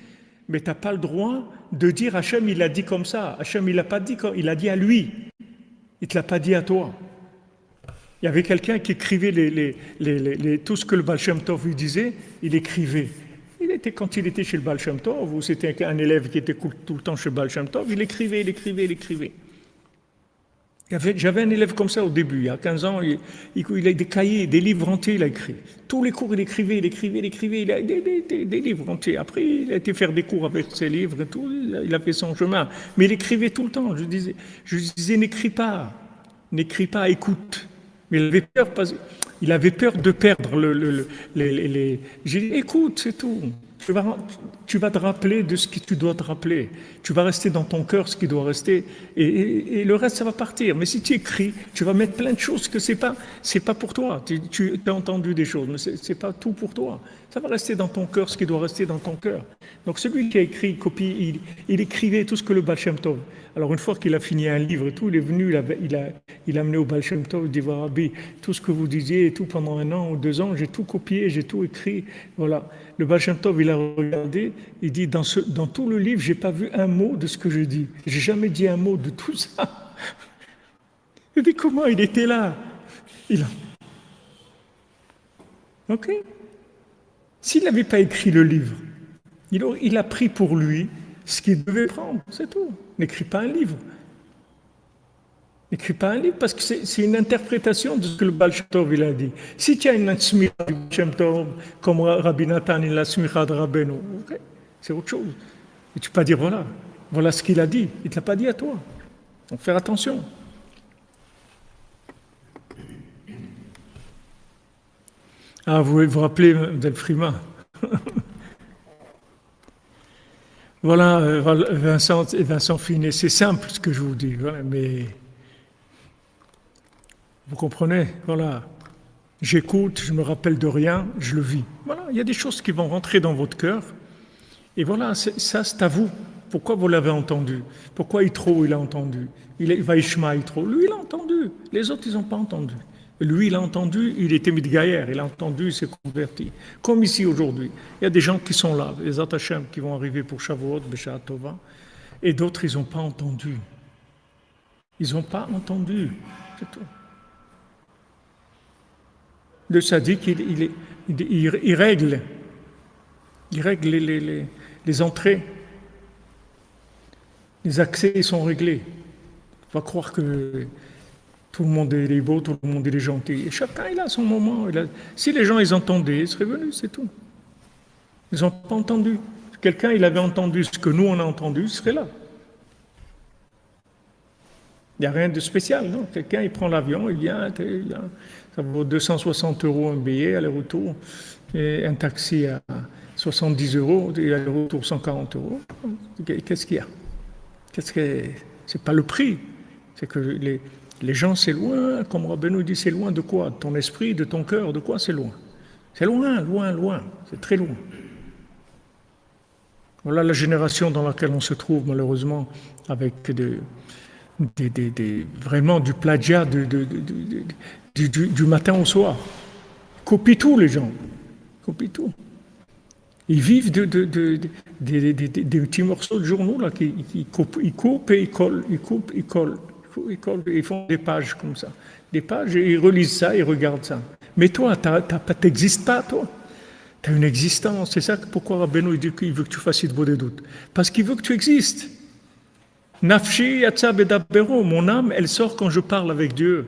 Mais tu n'as pas le droit de dire Hachem, il a dit comme ça. Hachem, il l'a pas dit, il a dit à lui. Il ne te l'a pas dit à toi. Il y avait quelqu'un qui écrivait tout ce que le Baal Shem Tov lui disait, il écrivait. Quand il était chez le Baal Shem Tov, ou c'était un élève qui était tout le temps chez le Baal Shem Tov, il écrivait. J'avais un élève comme ça au début, il y a 15 ans, il a des cahiers, des livres entiers, il a écrit. Tous les cours, il écrivait, il a des livres entiers. Après, il a été faire des cours avec ses livres et tout, il a fait son chemin. Mais il écrivait tout le temps. Je disais n'écris pas, écoute. Mais il avait peur de perdre J'ai dit, écoute, c'est tout. Tu vas te rappeler de ce que tu dois te rappeler. Tu vas rester dans ton cœur ce qui doit rester. Et le reste, ça va partir. Mais si tu écris, tu vas mettre plein de choses que c'est pas pour toi. Tu as entendu des choses, mais c'est pas tout pour toi. Ça va rester dans ton cœur ce qui doit rester dans ton cœur. Donc celui qui a écrit, copie, il écrivait tout ce que le Baal Shem Tov. Alors une fois qu'il a fini un livre et tout, il est venu, il a amené au Baal Shem Tov, il dit, voilà, Rabbi, tout ce que vous disiez et tout pendant 1 an ou 2 ans, j'ai tout copié, j'ai tout écrit. Voilà. Le Baal Shem Tov, il a regardé, il dit, dans tout le livre, j'ai pas vu un mot de ce que je dis. J'ai jamais dit un mot de tout ça. Il dit, comment il était là? Ok? S'il n'avait pas écrit le livre, il a pris pour lui ce qu'il devait prendre, c'est tout. N'écris pas un livre. N'écris pas un livre parce que c'est une interprétation de ce que le Baal Shem Tov il a dit. Si tu as une smicha du Baal Shem Tov, comme Rabbi Nathan, il a la smicha de Rabbeinu, okay, c'est autre chose. Et tu ne peux pas dire voilà ce qu'il a dit. Il ne te l'a pas dit à toi. Donc faire attention. Ah, vous vous rappelez d'Elfrima. Voilà, Vincent Finet, c'est simple ce que je vous dis, voilà, mais vous comprenez, voilà. J'écoute, je me rappelle de rien, je le vis. Voilà, il y a des choses qui vont rentrer dans votre cœur, et voilà, ça c'est à vous. Pourquoi vous l'avez entendu? Pourquoi Yitro il a entendu? Il va Ishma Yitro, lui il a entendu, les autres ils n'ont pas entendu. Lui, il a entendu, il était Midgaïer, il a entendu, il s'est converti. Comme ici aujourd'hui. Il y a des gens qui sont là, les Atachem qui vont arriver pour Shavuot, Beshat Tova, et d'autres, ils n'ont pas entendu. Ils n'ont pas entendu. C'est tout. Le sadique, il règle les entrées. Les accès sont réglés. On va croire que tout le monde est beau, tout le monde est gentil. Et chacun, il a son moment. Si les gens, ils entendaient, ils seraient venus, c'est tout. Ils n'ont pas entendu. Si quelqu'un, il avait entendu ce que nous, on a entendu, il serait là. Il n'y a rien de spécial, non? Quelqu'un, il prend l'avion, il vient, ça vaut 260 € un billet, aller-retour, et un taxi à 70 €, et aller-retour 140 €. Qu'est-ce qu'il y a? C'est pas le prix, c'est que les gens, c'est loin, comme Rabbeinu dit, c'est loin de quoi? De ton esprit, de ton cœur, de quoi c'est loin? C'est loin, c'est très loin. Voilà la génération dans laquelle on se trouve, malheureusement, avec vraiment du plagiat du matin au soir. Copient tout, les gens. Copient tout. Ils vivent des petits morceaux de journaux là, qui coupent et ils collent, ils font des pages comme ça. Des pages, et ils relisent ça, ils regardent ça. Mais toi, tu n'existes pas, toi. Tu as une existence. C'est ça pourquoi Rabbeinu dit qu'il veut que tu fasses de des doutes. Parce qu'il veut que tu existes. Nafshi yatsa bedabero, mon âme, elle sort quand je parle avec Dieu.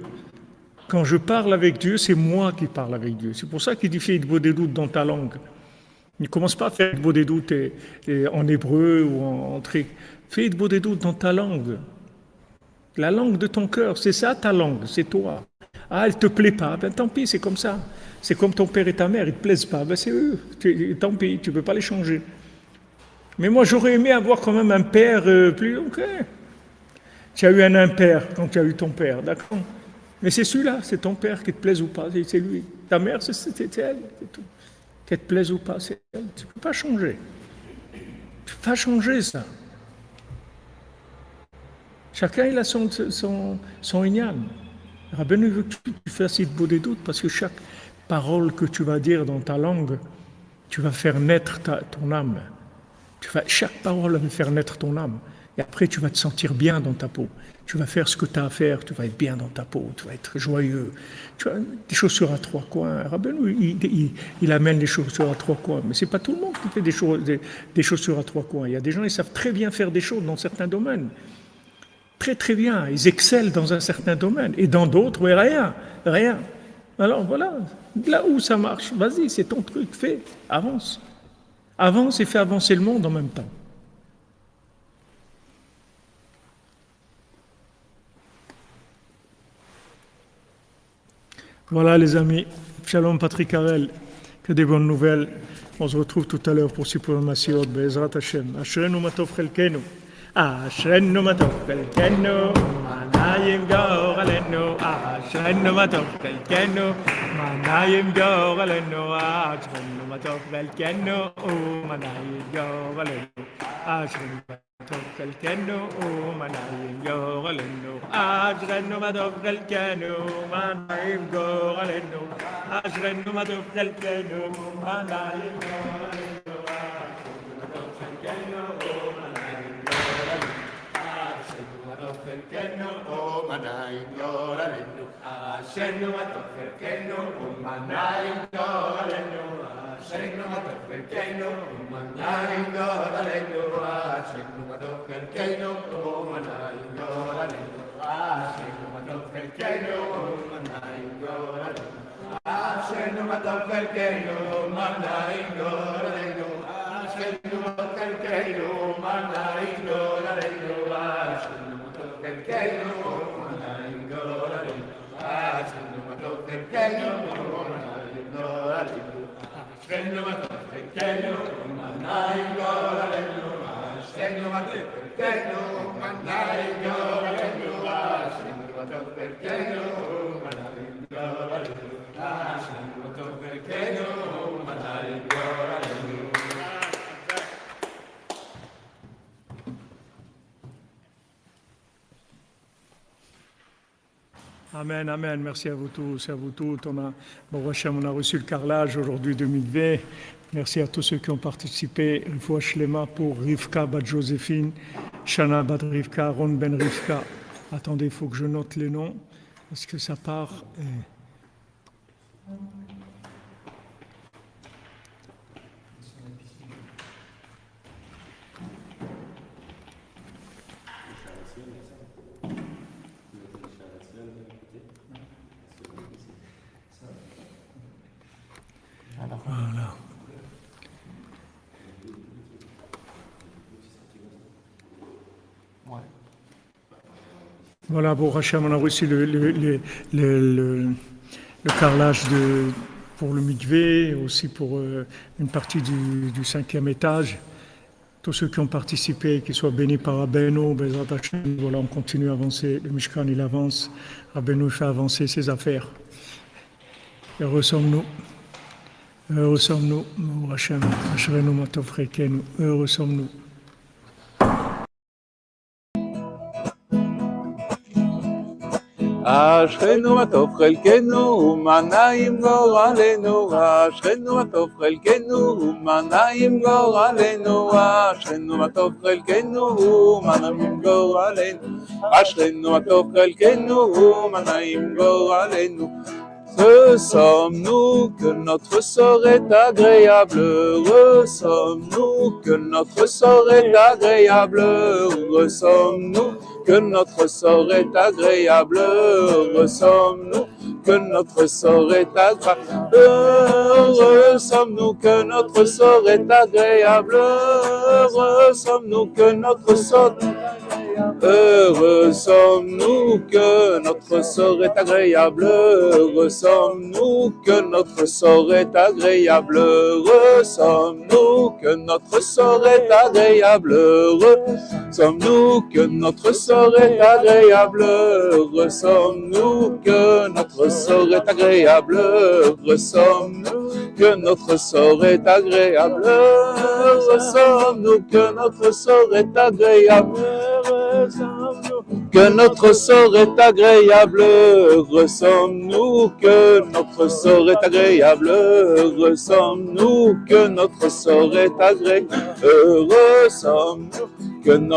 Quand je parle avec Dieu, c'est moi qui parle avec Dieu. C'est pour ça qu'il dit fais des doutes dans ta langue. Ne commence pas à faire des doutes en hébreu ou en truc. Fais des doutes dans ta langue. La langue de ton cœur, c'est ça ta langue, c'est toi. Ah, elle ne te plaît pas, ben tant pis, c'est comme ça. C'est comme ton père et ta mère, ils ne te plaisent pas, ben c'est eux. Tant pis, tu ne peux pas les changer. Mais moi, j'aurais aimé avoir quand même un père plus... Ok. Tu as eu un impère quand tu as eu ton père, d'accord? Mais c'est celui-là, c'est ton père, qui te plaise ou pas, c'est lui. Ta mère, c'est elle, c'est tout. Qu'elle te plaise ou pas, c'est elle. Tu ne peux pas changer. Tu ne peux pas changer ça. Chacun il a son igname. Rabbeinu veut que tu fasses beau des doutes parce que chaque parole que tu vas dire dans ta langue, tu vas faire naître ton âme. Chaque parole va faire naître ton âme. Et après, tu vas te sentir bien dans ta peau. Tu vas faire ce que tu as à faire, tu vas être bien dans ta peau, tu vas être joyeux. Tu as des chaussures à trois coins. Rabbeinu, il amène les chaussures à trois coins. Mais ce n'est pas tout le monde qui fait des chaussures à trois coins. Il y a des gens qui savent très bien faire des choses dans certains domaines. Très très bien, ils excellent dans un certain domaine. Et dans d'autres, oui, rien. Alors voilà, là où ça marche, vas-y, c'est ton truc, fais, avance. Avance et fais avancer le monde en même temps. Voilà les amis, Shalom Patrick Harel, que des bonnes nouvelles. On se retrouve tout à l'heure pour Sipur Masiot, Be'ezrat Hashem. Ashrenu matov chelkenu. Ashrenu matov chelkenu. Manayim goralenu. Ashrenu matov chelkenu. Manayim goralenu. Ashrenu matov chelkenu. Manayim goralenu. Ashrenu matov chelkenu. Manayim goralenu. Ashrenu matov chelkenu. Manayim goralenu. Ashrenu matov chelkenu. Manayim goralenu. Ashrenu matov chelkenu. Manayim goralenu. Ashrenu matov chelkenu. Manayim goralenu. Ashrenu matov chelkenu. Manayim goralenu. Ashrenu matov chelkenu. Manayim goralenu. Ashrenu matov chelkenu. Manayim goralenu. Ashrenu matov chelkenu. Manayim goralenu. Ashrenu matov chelkenu. Manayim goralenu. Ashrenu matov chelkenu. Manayim goralenu. Ashrenu matov chelkenu. Manayim goralenu. Ashrenu matov chelkenu. Manayim goralenu. Ashrenu matov chelkenu. Manayim goralenu. Ashrenu matov chelkenu. Manayim goralenu. Amen, amen. Merci à vous tous et à vous toutes. On a reçu le carrelage aujourd'hui de Mikvé. Merci à tous ceux qui ont participé. Une fois Shlema pour Rivka Bat Joséphine, Shana Bat Rivka, Ron Ben Rivka. Attendez, il faut que je note les noms parce que ça part. Voilà. Voilà, pour Hachem, on a reçu le carrelage pour le mikvé, aussi pour une partie du 5e étage. Tous ceux qui ont participé, qu'ils soient bénis par Rabbeinu, Bezrat Hashem, voilà, on continue à avancer. Le Mishkan, il avance. Rabbeinu fait avancer ses affaires. Heureux sommes-nous. Heureux sommes-nous, Hachem, Ashrenu matov chelkenu, heureux sommes-nous. אשרינו מה טוב חלקנו, מה נעים גורלנו, אשרינו מה טוב חלקנו, מה נעים גורלנו, אשרינו מה טוב חלקנו, מה נעים גורלנו, אשרינו מה טוב חלקנו, מה נעים גורלנו. Heureux sommes-nous que notre sort est agréable, heureux sommes-nous que notre sort est agréable, heureux sommes-nous que notre sort est agréable, heureux sommes-nous que notre sort est agréable, heureux sommes-nous que notre sort est agréable, heureux sommes-nous que notre sort est agréable. Heureux sommes-nous que notre sort est agréable. Heureux sommes-nous que notre sort est agréable. Heureux sommes-nous que notre sort est agréable. Heureux sommes-nous que notre sort est agréable. Heureux sommes-nous que notre sort est agréable. Heureux sommes-nous que notre sort est agréable. Heureux sommes-nous que notre sort est agréable. Que notre sort est agréable. Heureux sommes-nous que notre sort est agréable. Heureux sommes-nous que notre sort est agréable. Heureux sommes-nous que notre